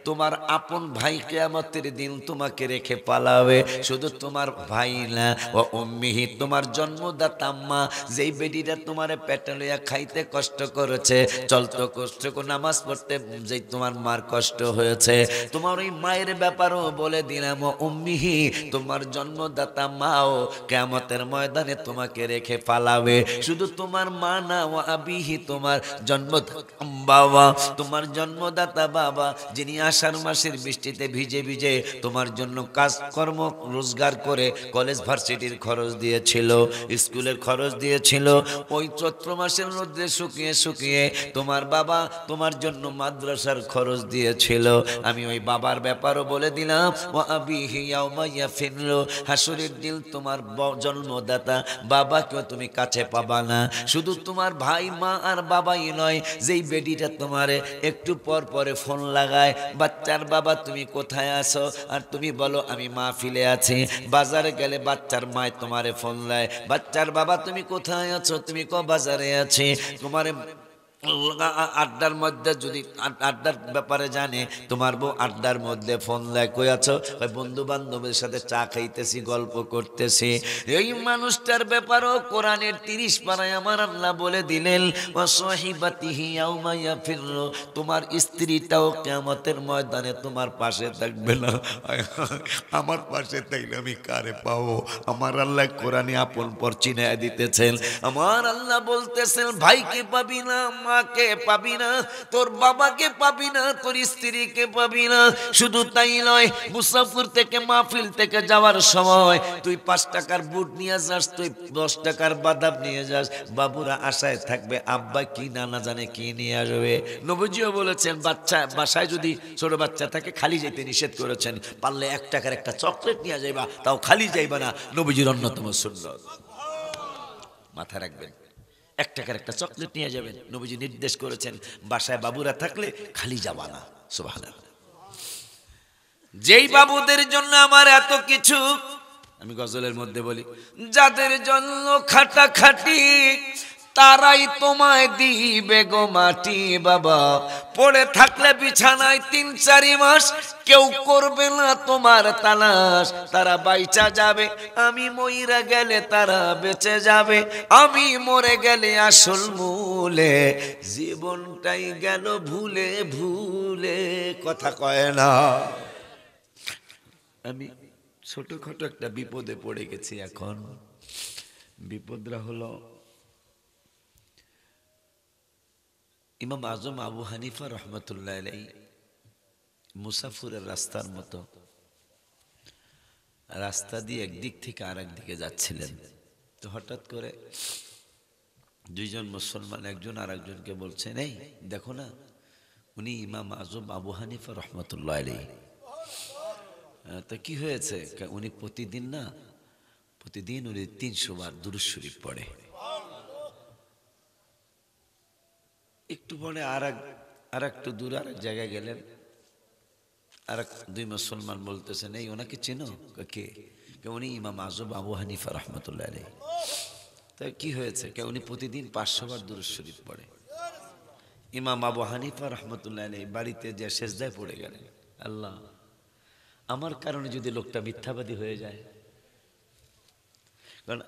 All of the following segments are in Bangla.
তোমার আপন ভাই কিয়ামতের দিন তোমাকে রেখে পালাবে। শুধু তোমার ভাই না, ও উম্মিহি, তোমার জন্মদাতা মা, যেই বেডিটা তোমারে পেটে লইয়া খাইতে কষ্ট করেছে, চলতে কষ্ট করে নামাজ পড়তে যেই তোমার মার কষ্ট হয়েছে, তোমার ওই মায়ের ব্যাপারও বলে দিলাম। ও উম্মিহি, তোমার জন্মদাতা মাও কিয়ামতের ময়দানে তোমাকে রেখে পালাবে। শুধু তোমার মা না, ও আবিহি, তোমার জন্মদাতা বাবা, তোমার জন্মদাতা বাবা, যিনি আষাঢ় মাসের বৃষ্টিতে ভিজে ভিজে তোমার জন্য কাজকর্ম রোজগার করে কলেজ ভার্সিটির খরচ দিয়েছিল, স্কুলের খরচ দিয়েছিল, ওই চৈত্র মাসের মধ্যে শুকিয়ে শুকিয়ে তোমার বাবা তোমার জন্য মাদ্রাসার খরচ দিয়েছিল। আমি ওই বাবার ব্যাপারও বলে দিলাম। ও আবিহি ইয়াউমা ইয়াফিরু, হাসরের দিন তোমার জন্মদাতা বাবাকেও তুমি কাছে পাবা না। শুধু তোমার ভাই মা আর বাবাই নয়, যেই বেডিটা তোমারে একটু পর পরে ফোন লাগায়, বাচ্চার বাবা তুমি কোথায় আছো, আর তুমি বলো আমি মাহফিলে আছি। বাজারে গেলে বাচ্চার মায় তোমারে ফোন দেয়, বাচ্চার বাবা তুমি কোথায় আছো, তুমি বাজারে আছি। তোমারে আড্ডার মধ্যে যদি আড্ডার ব্যাপারে জানে, তোমার বউ আড্ডার মধ্যে ফোন দেয়, কই আছো, বন্ধু বান্ধবের সাথে চা খাইতেছি, গল্প করতেছি। এই মানুষটার ব্যাপারও কোরআনের 30 পারায় আমার আল্লাহ বলে দিলেন, ওয়া সাহিবাতিহি ইয়াউমা ইয়াফিরু, তোমার স্ত্রীটাও কিয়ামতের ময়দানে তোমার পাশে থাকবে না। আমার পাশে থাকলে আমি কারে পাবো? আমার আল্লাহ কোরআনে আপন পর চিনায় দিতেছেন। আমার আল্লাহ বলতেছেন, ভাইকে পাবি না, মাকে পাবি না, তোর বাবাকে পাবি না, তোর স্ত্রীকে পাবি না। শুধু তাই নয়, মুসাফির থেকে মাহফিল থেকে যাওয়ার সময় তুই 5 টাকার বুট নিয়ে যাস, তুই 10 টাকার বাদাম নিয়ে যাস, বাবুরা আশায় থাকবে আব্বা কি না জানে কি নিয়ে আসবে। নবীজিও বলেছেন, বাসায় যদি ছোট বাচ্চা থাকে খালি যেতে নিষেধ করেছেন, পারলে 1 টাকার একটা চকলেট নিয়ে যাইবা, তাও খালি যাইবা না, নবীজির অন্যতম সুন্নাত। মাথা রাখবেন, 1 টাকার একটা চকলেট নিয়ে যাবেন, নবীজি নির্দেশ করেছেন। বাসায় বাবুরা থাকলে খালি যাবা না। সুবহানাল্লাহ। যেই বাবুদের জন্য আমার এত কিছু, আমি গজলের মধ্যে বলি, যাদের জন্য খাটাখাটি তারাই তোমায় দিবে গো মাটি। বাবা, পড়ে থাকলে বিছানায় 3-4 মাস কেউ করবে না তোমার তালাশ, তারা বাইচা যাবে, আমি মইরা গেলে তারা বেঁচে যাবে, আমি মরে গেলে আসল মূলে জীবনটাই গেল ভুলে ভুলে। কথা কয় না। আমি ছোটখাটো একটা বিপদে পড়ে গেছি এখন। বিপদটা হলো, ইমাম আজম আবু হানিফা রহমতুল্লাহ আলাইহি মুসাফিরের রাস্তার মতো রাস্তা দিয়ে একদিক থেকে আরেক দিকে যাচ্ছিলেন। তো হঠাৎ করে দুইজন মুসলমান একজন আরেকজনকে বলছেন, এই দেখো না, উনি ইমাম আজম আবু হানিফা রহমতুল্লাহ আলাইহি। তা কি হয়েছে? উনি প্রতিদিন উনি 300 বার দুরূদ শরীফ পড়ে। একটু পরে আর একটু দূরে আরেক জায়গায় গেলেন, আর 2 মুসলমান বলতেছেন, এই ওনাকে চেনো? কে? উনি ইমাম আজম আবু হানিফা রহমতুল্লাহ আলাইহি। তা কি হয়েছে? উনি প্রতিদিন 500 বার দুরূদ শরীফ পড়ে। ইমাম আবু হানিফা রহমতুল্লাহ আলাইহি বাড়িতে যে সেজদায় পড়ে গেলেন, আল্লাহ, আমার কারণে যদি লোকটা মিথ্যাবাদী হয়ে যায়। কারণ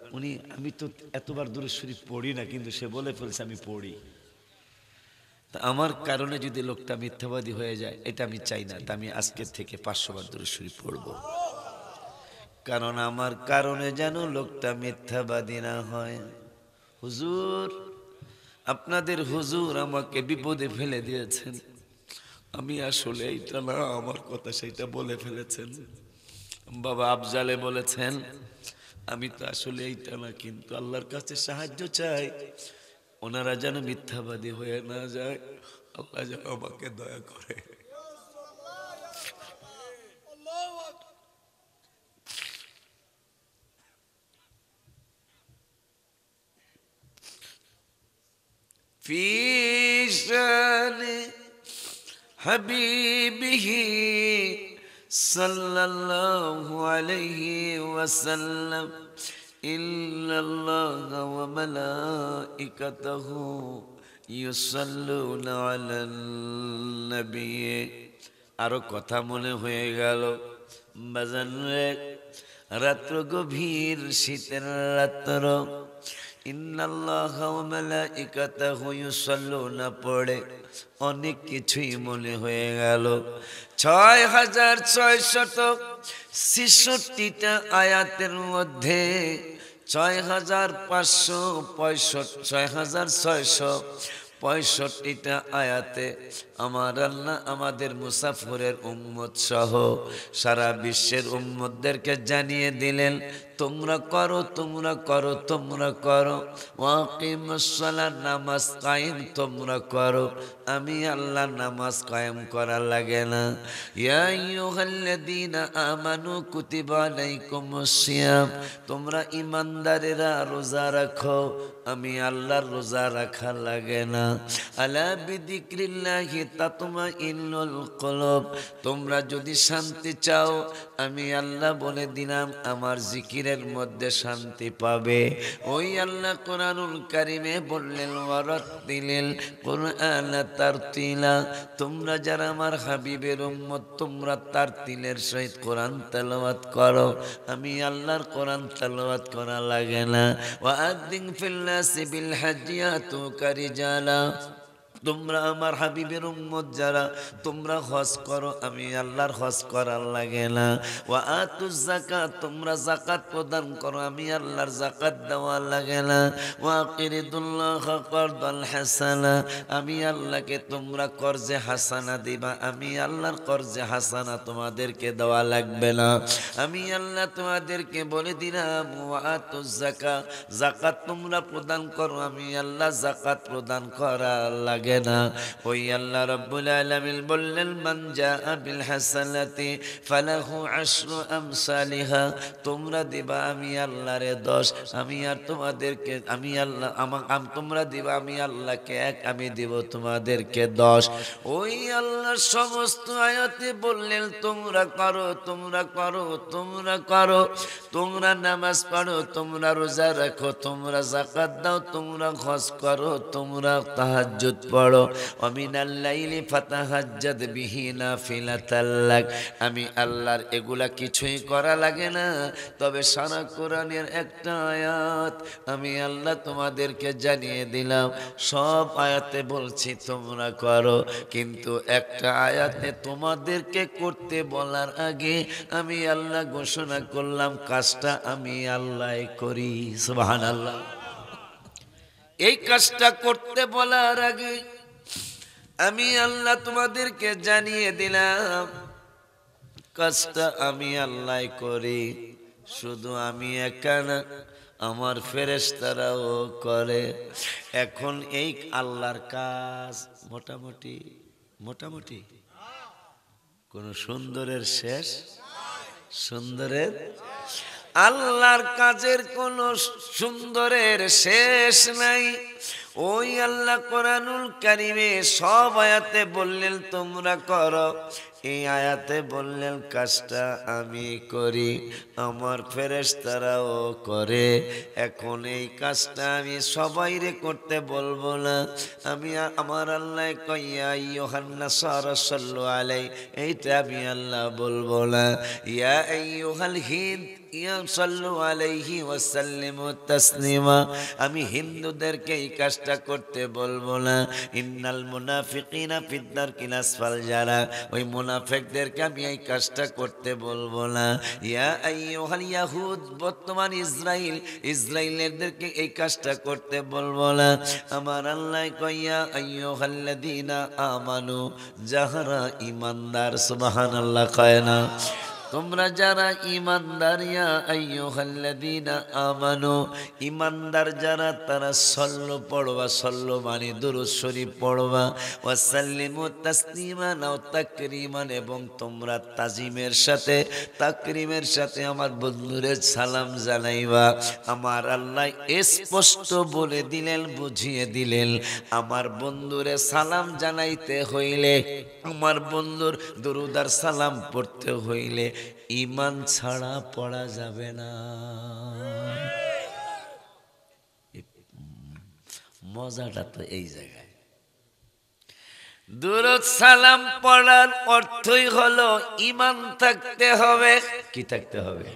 আমি তো এতবার দুরূদ শরীফ পড়ি না, কিন্তু সে বলে ফেলছে আমি পড়ি। তা আমার কারণে যদি লোকটা মিথ্যাবাদী হয়ে যায়, এটা আমি চাই না। তা আমি আজকের থেকে 500 বার দুরূদ শরীফ পড়ব, কারণ আমার কারণে যেন লোকটা মিথ্যাবাদী না হয়। হুজুর, আপনাদের হুজুর আমাকে বিপদে ফেলে দিয়েছেন। আমি আসলে এইটা না, আমার কথা সেইটা বলে ফেলেছেন। বাবা আফজালে বলেছেন, আমি তো আসলে এইটা না, কিন্তু আল্লাহর কাছে সাহায্য চাই, ওনারা যেন মিথ্যাবাদী হয়ে না যায়। আল্লাহ যেন আমাকে দয়া করে। ফি শানি হাবিবিহি সাল্লাল্লাহু আলাইহি ওয়াসাল্লাম, ইন্নাল্লাহা ওয়া মালাইকাতাহু ইউসাল্লুনা আলান নবী। আরো কথা মনে হয়ে গেল বাজান রে, রাত্র গভীর, শীতের রাত্র, ইন্নাল্লাহা ওয়া মালাইকাতাহু ইউসাল্লুনা পড়ে অনেক কিছুই মনে হয়ে গেল। ৬,৬৬৬টা আয়াতের মধ্যে ৬,৬৬৫টা আয়াতে আমার আল্লাহ আমাদের মুসাফিরের উম্মত সহ সারা বিশ্বের উম্মতদেরকে জানিয়ে দিলেন, তোমরা করো, তোমরা করো, তোমরা করো, ওয়াকিমুস সালাত, নামাজ কায়েম তোমরা করো। আমি আল্লাহ নামাজ কায়েম করা লাগে না। ইয়া আইয়ুহাল্লাযীনা আমানু কুতিবা আলাইকুমুস সিয়াম, তোমরা ঈমানদারেরা রোজা রাখো। আমি আল্লাহর রোজা রাখা লাগে না। আলা বিযিকরিল্লাহি তাতমাইন্নুল কুলুব, তোমরা যদি শান্তি চাও আমি আল্লাহ বলে দিলাম আমার জিকিরের মধ্যে শান্তি পাবে। ওই আল্লাহ কোরআনুল কারিমে বললেন ওয়ারাত্তিলিল কুরআন তারতিলা, তোমরা যারা আমার হাবিবের উম্মত তোমরা তারতিলের সহিত কোরআন তেলাওয়াত করো। আমি আল্লাহর কোরআন তেলাওয়াত করা লাগে না। ওয়াআযিন ফিল নাসি বিল হাজ্জি ইয়াতুকা রিজালা, তোমরা আমার হাবিবের উম্মত যারা তোমরা হজ করো। আমি আল্লাহর হজ করার লাগে না। ওয়া আতুজ যাকাত, তোমরা যাকাত প্রদান করো। আমি আল্লাহর যাকাত দেওয়া লাগে না। ওয়া আকিরিদুল্লাহ করদাল হাসানা, আমি আল্লাহকে তোমরা কর্জে হাসানা দিবা। আমি আল্লাহর কর্জে হাসানা তোমাদেরকে দেওয়া লাগবে না। আমি আল্লাহ তোমাদেরকে বলে দিলাম ওয়া আতুজ যাকাত, যাকাত তোমরা প্রদান করো। আমি আল্লাহ যাকাত প্রদান করার লাগে না। ওই আল্লাহ রাব্বুল আলামিন বললেন মান জাআ বিল হাসানাতি ফালাহু আশরু আমসালিহা, তোমরা দিবা আমি আল্লাহরে 10, আমি আর তোমাদেরকে আমি আল্লাহ তোমরা দিবা আমি আল্লাহকে 1, আমি দিব তোমাদেরকে 10। ওই আল্লাহ সমস্ত আয়াতে বললেন তোমরা করো, তোমরা করো, তোমরা করো, তোমরা নামাজ পড়ো, তোমরা রোজা রাখো, তোমরা যাকাত দাও, তোমরা হজ করো, তোমরা তাহাজ্জুদ পড়ো। ওয়ামিনাল লাইলি ফাতাহাজ্জাদ বিহি নাফিলাতাল লাক, আমি আল্লাহর এগুলা কিছুই করা লাগে না। তবে সারা কোরআনের একটা আয়াত আমি আল্লাহ তোমাদেরকে জানিয়ে দিলাম। সব আয়াতে বলছি তোমরা করো, কিন্তু একটা আয়াতে তোমাদেরকে করতে বলার আগে আমি আল্লাহ ঘোষণা করলাম কাজটা আমি আল্লাহ করি। সুবহানাল্লাহ। এই কাজটা করতে বলার আগে আমি আল্লাহ তোমাদেরকে জানিয়ে দিলাম কাজটা আমি আল্লাহ করি। শুধু আমি একা না, আমার ফেরেশতারাও করে। এখন এই আল্লাহর কাজ মোটামুটি মোটামুটি কোন সুন্দরের শেষ, সুন্দরের আল্লাহর কাজের কোন সুন্দরের শেষ নাই। ওই আল্লাহ কোরআনুল কারিমে সব আয়াতে বললেন তোমরা করো, এই আয়াতে বললেন কাজটা আমি করি, আমার ফেরেশতারাও করে। এখন এই কাজটা আমি সবাইরে করতে বলবো না। আমি আমার আল্লাহ কইয়া আইয়ুহান নাসারা সাল্লু আলাইহি, এইটা আমি আল্লাহ বলবো না। ইয়া আইয়ুহাল হিন্দ ইয়া সাল্লু আলাইহি ওয়া সাল্লিমু তাসলিমা, আমি হিন্দুদেরকে এই কাজটা করতে বলবো না। ইন্নাল মুনাফিকিনা ফিদ দারকিল আসফাল, যারা ওই মুনাফিকদেরকে আমি এই কাজটা করতে বলবো না। ইয়া আইয়ুহাল ইয়াহুদ, বর্তমান ইসরাইলেরদেরকে এই কাজটা করতে বলবো না। আমার আল্লাহ কইয়া আইয়ুহাল্লাযীনা আমানু, যাহারা ঈমানদার, সুবহানাল্লাহ কয় না, তোমরা যারা ঈমানদার, ইয়া আইয়ুহাল্লাযীনা আমানু, ঈমানদার যারা তারা সাল্লু পড়বা, সাল্লু মানে দুরূদ শরীফ পড়বা, ওয়া সাল্লিমু তাসলিমান ও তাকরিমান, এবং তোমরা তাজিমের সাথে তাকরিমের সাথে আমার বন্ধুরে সালাম জানাইবা। আমার আল্লাহ স্পষ্ট বলে দিলেন, বুঝিয়ে দিলেন, আমার বন্ধুরে সালাম জানাইতে হইলে, আমার বন্ধুর দুরূদ আর সালাম পড়তে হইলে ঈমান ছাড়া পড়া যাবে না। মজাটা তো এই জায়গায়। দুরূদ সালাম পড়ার অর্থই হলো ঈমান থাকতে হবে। কি থাকতে হবে?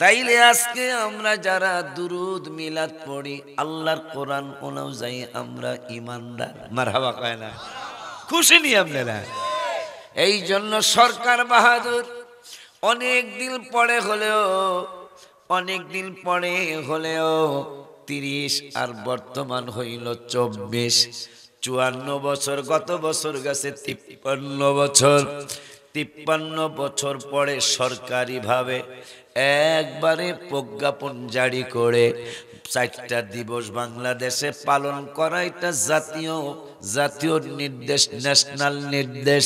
তাইলে আজকে আমরা যারা দুরূদ মিলাদ পড়ি, আল্লাহর কোরআন অনুযায়ী আমরা ঈমানদার। মারহাবা কয় না? খুশি নি আপনারা? এই জন্য সরকার বাহাদুর অনেক দিন পরে হলেও 30 আর বর্তমান হইল 24, 54 বছর। গত বছর গেছে 53 বছর। 53 বছর পরে সরকারিভাবে একবারে প্রজ্ঞাপন জারি করে 4টা দিবস বাংলাদেশে পালন করা, এটা জাতীয় নির্দেশ, ন্যাশনাল নির্দেশ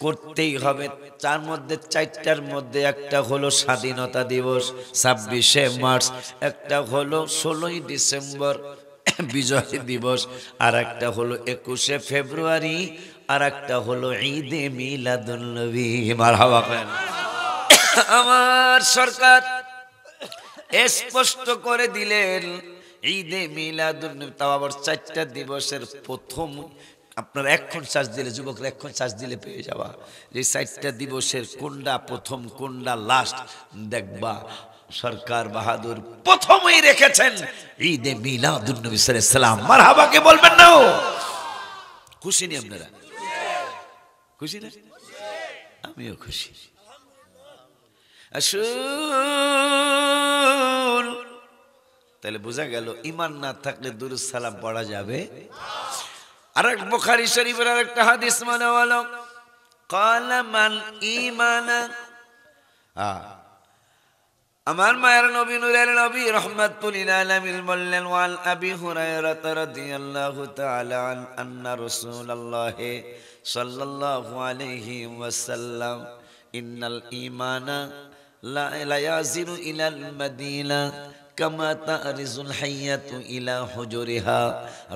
করতেই হবে। তার মধ্যে 4টার মধ্যে একটা হলো স্বাধীনতা দিবস 26শে মার্চ, একটা হলো 16ই ডিসেম্বর বিজয় দিবস, আর একটা হলো 21শে ফেব্রুয়ারি, আর একটা হলো ঈদে মিলাদুন নবী। মারহাবা করেন। আমার সরকার স্পষ্ট করে দিলেন ঈদে মিলাদুন নবী, তাও আবার 4টা দিবসের প্রথম। আপনার এক্ষণ চার্জ দিলে, যুবকরা এক্ষণ চার্জ দিলে পেয়ে যাওয়া যে 4টা দিবসের কোনটা প্রথম কোনটা লাস্ট দেখবা। সরকার বাহাদুর প্রথমেই রেখেছেন ঈদে মিলাদুন নবী সাল্লাল্লাহু আলাইহি ওয়াসাল্লাম। মারহাবা কে বলবেন না? খুশি নি আপনারা? খুশি না? আমিও খুশি। আসুন, তাহলে বোঝা গেল ঈমান না থাকলে দুরূদ সালাম পড়া যাবে। আরেক বুখারী শরীফের আরেকটা হাদিস মানে হলো ক্বালা মান ঈমানা। আমার মায়ের নবী, নূরের নবী, রাহমাতুল লিল আলামিন বললেন, ওয়াল আবি হুরায়রা রাদিয়াল্লাহু তাআলা আন্না রাসূলুল্লাহ সাল্লাল্লাহু আলাইহি ওয়াসাল্লাম ইন্নাল ঈমানা লা ইয়াজিরু ইলাল মাদিনা কামা তারিজুল হাইয়াতু ইলা হুজুরিহা,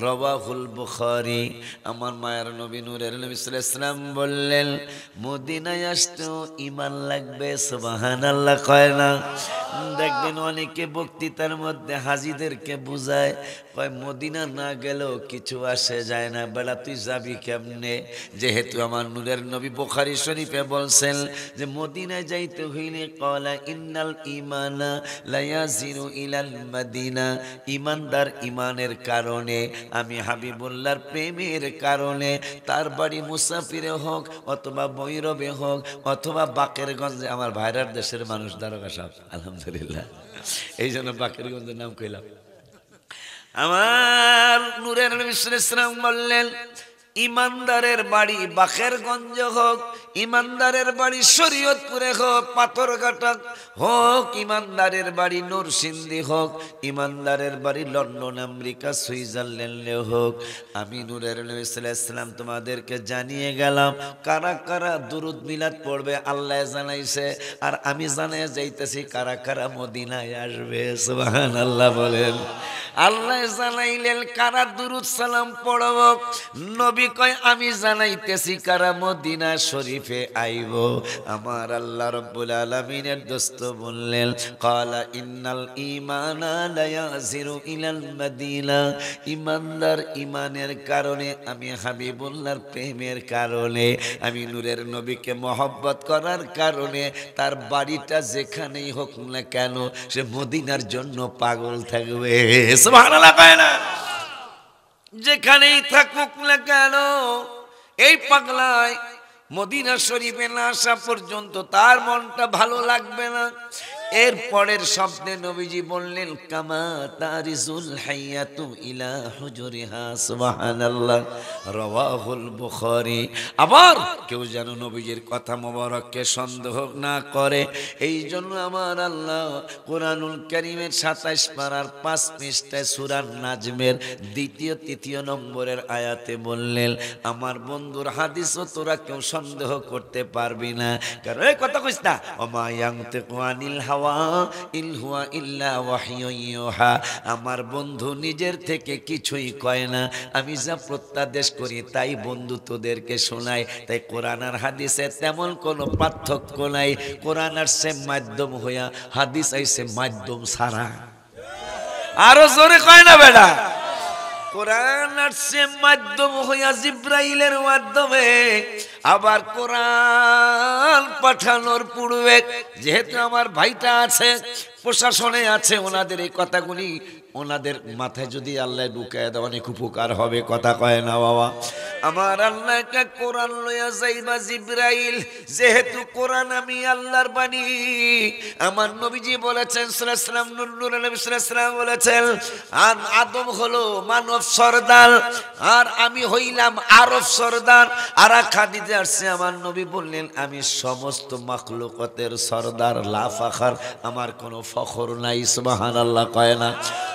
রাওয়াহুল বুখারী। আমার মায়ের নবী, নূরের নবী সাল্লাল্লাহু আলাইহি ওয়াসাল্লাম বললেন, মদিনায় আসতেও ঈমান লাগবে। সুবহানাল্লাহ কয় না? দেখবেন অনেকে বক্তৃতার মধ্যে হাজীদেরকে বুঝায়, কয় মদিনা না গেলেও কিছু আসে যায় না, বেলা তুই যাবি কেমনে? যেহেতু আমার নূরের নবী বুখারী শরীফে বলছেন যে মদিনায় যাইতে হইলে ক্বালা ইন্নাল ঈমানা লা ইয়াজিরু ইলাল মাদিনা, ঈমানদার ঈমানের কারণে, আমি হাবিবুল্লাহর প্রেমের কারণে, তার বাড়ি মুসাফিরে হোক অথবা বৈরবে হোক অথবা বাকেরগঞ্জে। আমার ভাইরার দেশের মানুষ দারোগা সাহেব, আলহামদুলিল্লাহ, এই জন্য বাকেরগঞ্জের নাম কইলাম। আমার নূরের নবী সাল্লাল্লাহু আলাইহি ওয়াসাল্লাম বললেন, ইমানদারের বাড়ি বাকেরগঞ্জ হোক, ইমানদারের বাড়ি শরীয়তপুরে হোক, পাথরঘাটা হোক, ইমানদারের বাড়ি নরসিংদী হোক, ইমানদারের বাড়ি লন্ডন, আমেরিকা, সুইজারল্যান্ডে হোক, আমি নূরের নবী সাল্লাল্লাহু আলাইহি ওয়াসাল্লাম তোমাদেরকে জানিয়ে গেলাম কারা কারা দুরূদ মিলাদ পড়বে আল্লাহ জানাইছে, আর আমি জানিয়ে যাইতেছি কারা কারা মদিনায় আসবে। সুবহানাল্লাহ বলেন। আল্লাহ জানাইলেন কারা দুরূদ সালাম পড়ব, নবী কয় আমি জানাইতেছি কারা মদিনা শরীফে আইব। আমার আল্লাহ রাব্বুল আলামিনের দোস্ত বললেন, ক্বালা ইন্নাল ঈমানা লা ইয়াজিরু ইলাল মাদিনা, ঈমানদার ঈমানের কারণে, আমি হাবিবুল্লাহর প্রেমের কারণে, আমি নূরের নবীকে মহব্বত করার কারণে তার বাড়িটা যেখানেই হোক না কেন সে মদিনার জন্য পাগল থাকবে। সুবহানাল্লাহ কয় না? যেখানেই থাকুক না কেন এই পাগলায় মদিনা শরীফে না আসা পর্যন্ত তার মনটা ভালো লাগবে না। এর পরের শব্দে নবীজি বললেন, কামা তারিজুল হাইয়াতু ইলা হুজুরিহা। সুবহানাল্লাহ, রাওয়াহুল বুখারী। আবার কেউ যেন নবীজির কথা মোবারককে সন্দেহ না করে, এই জন্য আমার আল্লাহ কোরআনুল কারীমের 27 পারার 5 পৃষ্ঠায় সূরা নাজমের 2য় 3য় নম্বরের আয়াতে বললেন, আমার বন্ধুর হাদিসও তোরা কেউ সন্দেহ করতে পারবি না, কারণ এই কথা কইস না, ওমা ইয়ানতিকু আনিল হাওয়া ইন হুয়া ইল্লা ওয়াহয়ুন ইউহা। আমার বন্ধু নিজের থেকে কিছুই কয় না, আমি যা প্রত্যাদেশ করি তাই বন্ধু তোদেরকে শোনায়। তাই কোরআন আর হাদিসে তেমন কোনো পার্থক্য নাই। কোরআন আসছে মাধ্যম হইয়া, হাদিস আইছে মাধ্যম ছাড়া। আরো জোরে কয় না বেটা? কোরআন আসছে মাধ্যম হইয়া জিব্রাইলের মাধ্যমে। আবার কোরআন পাঠানোর পূর্বে যেহেতু আমার ভাইটা আছে, প্রশাসনে আছে, ওনাদের এই কথাগুলি ওনাদের মাথায় যদি আল্লাহ ঢুকায় দেয় অনেক উপকার হবে। কথা কয় না বাবা? আমার আল্লাহকে কোরআন লইয়া যাইবা জিব্রাইল, যেহেতু কোরআন আমি আল্লাহর বাণী। আমার নবীজি বলেছেন সাল্লাল্লাহু আলাইহি ওয়াসাল্লাম, নূর নবী সাল্লাল্লাহু আলাইহি ওয়াসাল্লাম বলেছেন, আর আদম হলো মানব সরদার, আর আমি হইলাম আরব সরদার। আর হাদিসে আসছে আমার নবী বললেন, আমি সমস্ত মাখলুকাতের সরদার, লা ফাখর, আমার কোনো ফখর নাই। সুবহানাল্লাহ কয় না?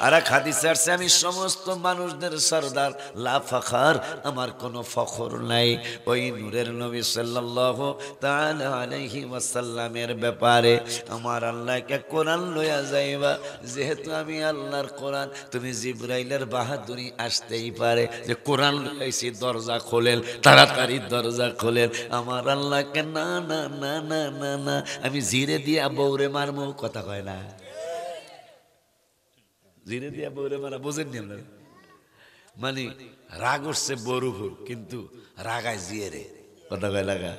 আর হাদিসে আসছে, আমি সমস্ত মানুষদের সরদার, লা ফাখর, আমার কোনো ফখর নাই। ওই নূরের নবী সাল্লাল্লাহু তাআলা আলাইহি ওয়াসাল্লামের ব্যাপারে আমার আল্লাহকে কোরআন লইয়া যাইবা, যেহেতু আমি আল্লাহর কোরআন। তুমি জিব্রাইলের বাহাদুরি আসতেই পারে যে কোরআন লইছি, দরজা খোলেন, তাড়াতাড়ি দরজা খোলেন। আমার আল্লাহকে না না না না না না, আমি জিরে দিয়া বউরে মারমু। কথা কয় না? জিরে দিয়া বউরে মারা বোঝেননি আপনারা? মানে রাগ উঠছে বরুপুর, কিন্তু রাগায় জিয়ে রে। কথা কয় লাগা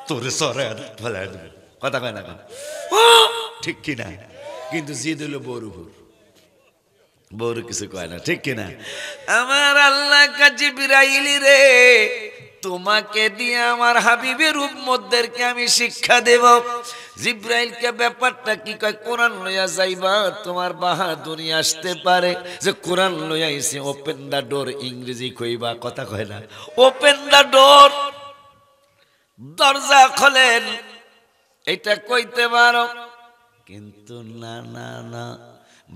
তোরে সরে ফেলায় দেবে। কথা কয় না? ঠিক কিনা? কিন্তু জিদ হইল বরুপুর, বউর কিছু কয় না। ঠিক কিনা? আমার আল্লাহ জিবরাইল রে, তোমাকে দিয়ে আমার হাবিবের উম্মতদেরকে আমি শিক্ষা দেব। জিব্রাইলকে ব্যাপারটা কি কয়? কোরআন লইয়া যাইবা, তোমার বাহাদুরি আসতে পারে যে কোরআন লইয়া আইছে, ওপেন দা ডোর। ইংরেজি কইবা। কথা কয় না? ওপেন দা ডোর, দরজা খোলেন, এটা কইতে পারো। কিন্তু না না না,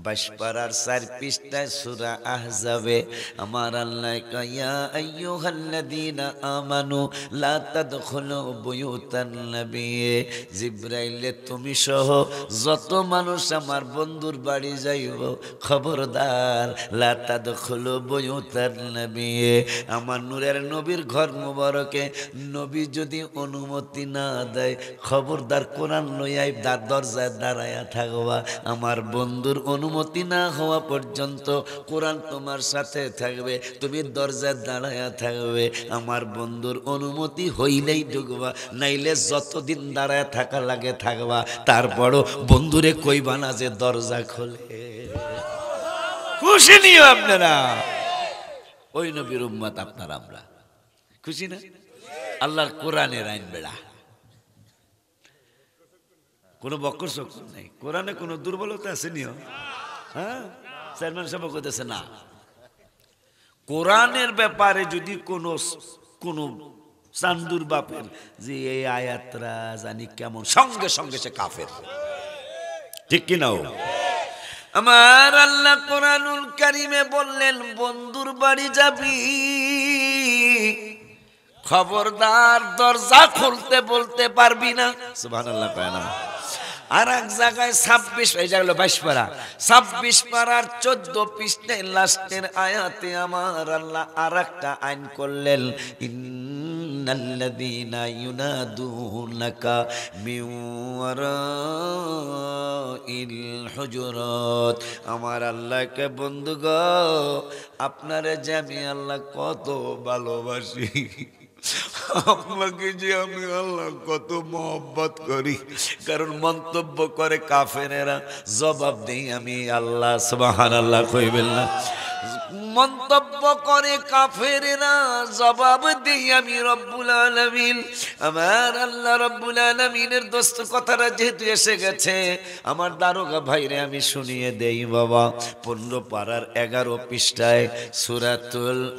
22 পারার 4 পৃষ্ঠায় সূরা আহজাবে আমার আল্লাহ কয়, ইয়া আইয়ুহাল্লাযীনা আমানু লা তাদখুলু বুয়ুতান নবী। জিব্রাইল তুমি সহ যত মানুষ আমার বন্ধুর বাড়ি যাইব, খবরদার লা তাদখুলু বুয়ুতান নবী। আমার নূরের নবীর ঘর মুবারকে নবী যদি অনুমতি না দেয়, খবরদার কোরআন লইয়াই দরজায় দাঁড়ায়া থাকবা। আমার বন্ধুর অনুমতি না হওয়া পর্যন্ত কোরআন তোমার সাথে থাকবে, তুমি দরজায় দাঁড়ায়া থাকবে। আমার বন্ধুর অনুমতি হইলেই ঢুকবা, নাইলে যতদিন দাঁড়ায় থাকা লাগে থাকবা। তারপরও বন্ধুরে কইবা না যে দরজা খোলে। খুশি নিও আপনারা? ওই নবীর উম্মত আপনারা, আমরা খুশি না? আল্লাহর কোরআনের আইন বেড়া, কোনো বকর শক্তি নেই। কোরআনে কোনো দুর্বলতা আছে নিও? হ্যাঁ, চেয়ারম্যান সাহেব কইতেছে না। কোরআনের ব্যাপারে যদি কোনো চান্দুর বাপের যে এই আয়াতরা জানি কেমন, সঙ্গে সঙ্গে সে কাফের। ঠিক কি না? আমার আল্লাহ কোরআনুল কারীমে বললেন, বন্ধুর বাড়ি যাবি, খবরদার দরজা খুলতে বলতে পারবি না। সুবহানাল্লাহ কয় না? আর এক জায়গায় 26, এই জায়গা হলো 22 পারা, 26 পারার 14 পৃষ্ঠায় লাস্টের আয়াতে আমার আল্লাহ আর একটা আইন করলেন, ইন্নাল্লাযীনা ইউনাদুনাকা মিন ওয়ারাইল হুজুরাত। আমার আল্লাহকে বন্ধু গো, আপনারে যে আমি আল্লাহ কত ভালোবাসি, আপনাকে যে আমি আল্লাহ কত মহব্বত করি। কারণ মন্তব্য করে কাফেরেরা, জবাব দেই আমি আল্লাহ। সুবহানাল্লাহ কইবেন না? মন্তব্য করে কাফেরেরা, জবাব দেই আমি রব্বুল আলামিন। আমার আল্লাহ রব্বুল আলামিনের দোস্ত কথাটা যেহেতু এসে গেছে, আমার দারোগা ভাইরে আমি শুনিয়ে দেই বাবা। 15 পারার 11 পৃষ্ঠায়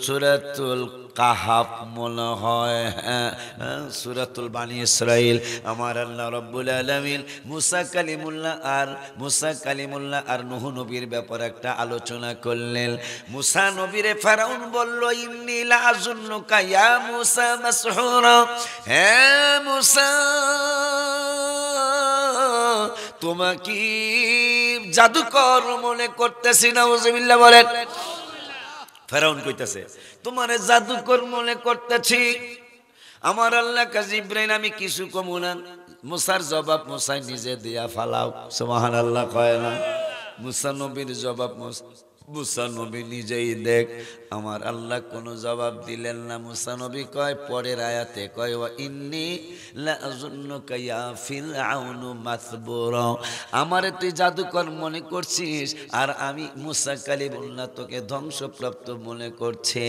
সূরাতুল কাহাফ মনে হয়, সূরাতুল বানি ইসরাইল। আমার আল্লাহ রব্বুল আলামিন মুসা কালিমুল্লাহ আর নূহ নবীর ব্যাপারে একটা আলোচনা করলেন। মুসা নবীরে ফেরাউন বলল, ইন্নী লাযুন্নুকা ইয়া মুসা মাসহুরা। হে মুসা, তোমাকে জাদুকর মনে করতেছি। নাউযুবিল্লাহ বলেন। ফেরাউন কইতেছে, তোমারে জাদুকর মনে করতেছি। আমার আল্লাহ কাজী ইব্রাহিম আমি কিছু কমু না। মুসার জবাব মুসাই নিজে দিয়া ফালাও। সুবহানাল্লাহ কয় না? মুসা নবীর জবাব মুসা নবী নিজেই দেখ আমার আল্লাহ কোনো জবাব দিলেন না। মুসা নবী কয় পরের আয়াতে কয় ওয়া ইন্নী লাআযুন্নুকা ইয়া ফিরআউনু মাসবুরা, আমারে তুই জাদুকর মনে করছিস আর আমি মুসা কালিমুল্লাহ তোকে ধ্বংসপ্রাপ্ত মনে করছে।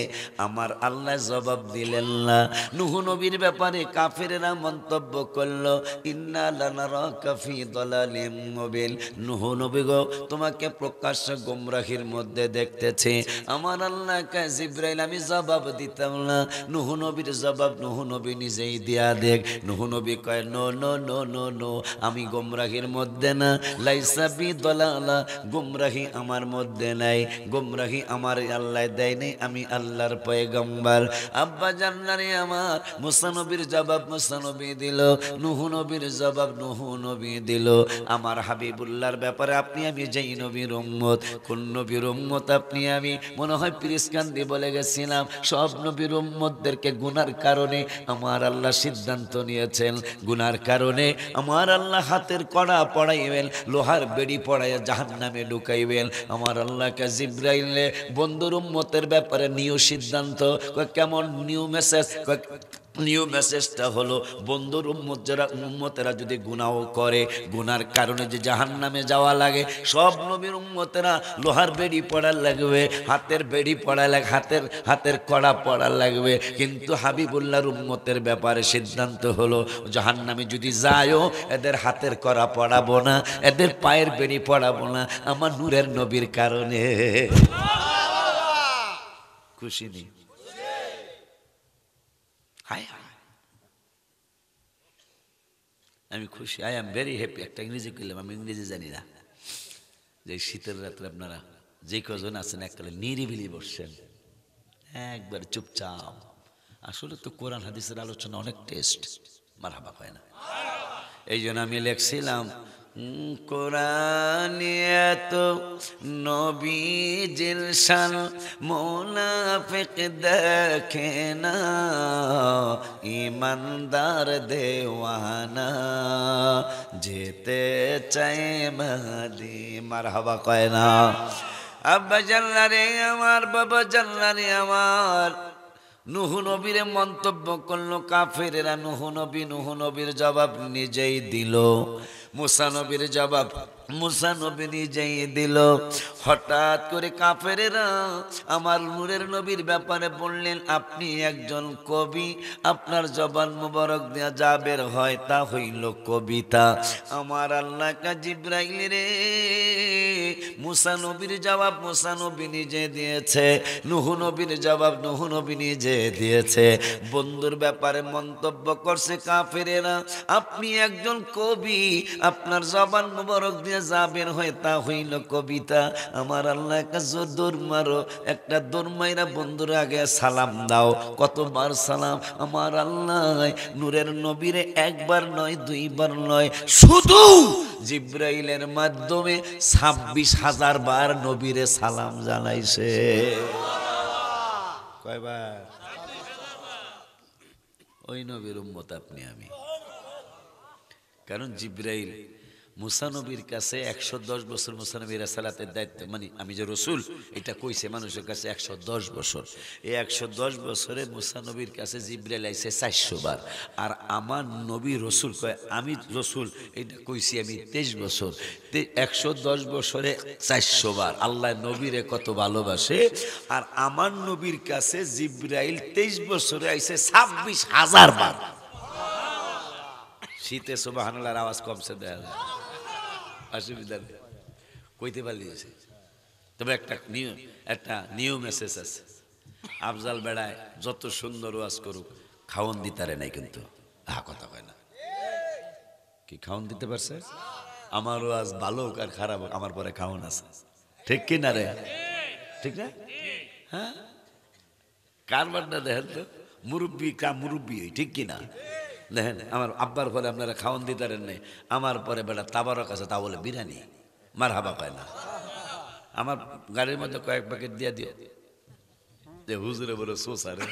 আমার আল্লাহ জবাব দিলেন না। নূহ নবীর ব্যাপারে কাফেরেরা মন্তব্য করলো ইন্না লানারাকা ফি দালালিম মুবিন, নূহ নবী গো তোমাকে প্রকাশ্য গোমরাহির মধ্যে দেখতেছে। আমার আল্লাহ কে জিবরাইল আমি জবাব দিতাম না। নূহ নবীর জবাব নূহ নবী নিজেই দিয়া দেখ। নূহ নবী কয় no no no no no, আমি গোমরাহির মধ্যে না। লাইসা বি দালালা, গোমরাহি আমার মধ্যে নাই, গোমরাহি আমার আল্লাহ দেয় নাই, আমি আল্লাহর পয়গম্বর। আব্বা জান্নারে আমার মুসা নবীর জবাব মুসা নবী দিল, নূহ নবীর জবাব নূহ নবী দিল। আমার হাবিবুল্লাহর ব্যাপারে আপনি আমি যেই নবীর উম্মত, কোন নবীর উম্মত আপনি আমি মনে হয় পিরিসকান্দি বলে গেছিলাম, সব নবীর উম্মতদেরকে গুনার কারণে আমার আল্লাহ সিদ্ধান্ত নিয়েছেন, গুনার কারণে আমার আল্লাহ হাতের কড়া পড়াইবেন, লোহার বেড়ি পড়াইয়া জাহান্নামে ঢুকাইবেন। আমার আল্লাহকে জিবরাইলে বন্ধুর উম্মতের ব্যাপারে নিউ সিদ্ধান্ত, কেমন নিউ মেসেজ, নিউ মেসেজটা হলো বন্ধুর উম্মতেরা যদি গুনাহ করে, গুনার কারণে যে জাহান্নামে যাওয়া লাগে, সব নবীর উম্মতেরা লোহার বেড়ি পড়া লাগবে, হাতের বেড়ি পড়া লাগবে, হাতের কড়া পড়া লাগবে। কিন্তু হাবিবুল্লাহর উম্মতের ব্যাপারে সিদ্ধান্ত হলো জাহান্নামে যদি যায়ও এদের হাতের কড়া পড়াবো না, এদের পায়ের বেড়ি পড়াবো না, আমার নূরের নবীর কারণে। খুশি নেই? আমি খুশি, আই এম ভেরি হ্যাপি। একটা ইংরেজি করলাম, আমি ইংরেজি জানি না। যে শীতের রাত্রে আপনারা যে কজন আছেন এককালে নিরিবিলি বসছেন, একবার চুপচাপ। আসলে তো কোরআন হাদিসের আলোচনা অনেক টেস্ট, মারহাবা হয় না? এই জন্য আমি লেখছিলাম কোরআনিয়ত নবীজির শান মুনাফিক দেখে না, ইমানদার দেওয়ানা যেতে চায় মাদি, মারহাবা কয় না? আব্বা জাল্লারে আমার, বাবা জাল্লারে আমার, নূহ নবীরে মন্তব্য করলো কাফেরেরা। নূহ নবীর জবাব নিজেই দিল। মুসা নবীর জবাব মুসা নবী নিজেই দিল। হঠাৎ করে কাফেরেরা আমার নূরের নবীর ব্যাপারে বললেন আপনি একজন কবি, আপনার জবান মুবারক দেয়া যা বের হয় তা হইল কবিতা। আমার আল্লাহ কা জিবরাইল রে, মুসা নবীর জবাব মুসা নবী নিজে দিয়েছে, নূহ নবীর জবাব নূহ নবী নিজে দিয়েছে। বন্ধুর ব্যাপারে মন্তব্য করছে কাফেরেরা আপনি একজন কবি, আপনার জবান মুবারক দিয়ে যা বের হয় তা হইল কবিতা। আমার আল্লাহ একটা জোর দৌড় মারো, একটা দৌড় মাইরা বন্ধুর আগে সালাম দাও। কতবার সালাম? আমার আল্লাহ নূরের নবীরে একবার নয় দুইবার নয়, শুধু জিবরাইলের মাধ্যমে 26,000 বার নবীরে সালাম জানাইছে। কয়বার? ওই নবীর উম্মত আপনি আমি। কারণ জিবরাইল মুসা নবীর কাছে 110 বছর মুসা নবীর সালাতের দায়িত্ব, মানে আমি যে রসুল এটা কইছে মানুষের কাছে 110 বছর। এই 110 বছরে মুসা নবীর কাছে জিবরাইল আইছে 400 বার। আর আমার নবী রসুল কয় আমি রসুল এটা কইছি আমি 23 বছর। 110 বছরে 400 বার। আল্লাহ নবীরে কত ভালোবাসে। আর আমার নবীর কাছে জিবরাইল 23 বছরে আইছে 26,000 বার। শীতে সুবহানাল্লাহর আওয়াজ কমছে দেখা যায়, অসুবিধা নেই, কইতে পারলিয়েছে। তবে একটা নিউ মেসেজ আছে। আফজাল বেড়ায় যত সুন্দর ওয়াজ করুক খাওন দিতারে নাই, কিন্তু কথা কয় না। কি খাওন দিতে পারছে? আমার ওয়াজ ভালো হোক আর খারাপ হোক আমার পরে খাওন আছে, ঠিক কি না রে? ঠিক না? হ্যাঁ, কারবারটা দেখেন তো, মুরব্বী ঠিক কিনা? দেখেন আমার আব্বার পরে আপনারা খাওয়ান দিতারেন নাই, আমার পরে বেটা তাবারক আছে, তা বলে বিরিয়ানি, মার হাবা পায় না। আমার গাড়ির মধ্যে কয়েক প্যাকেট দিয়ে দিও, যে হুজুরে বলে সোসারে।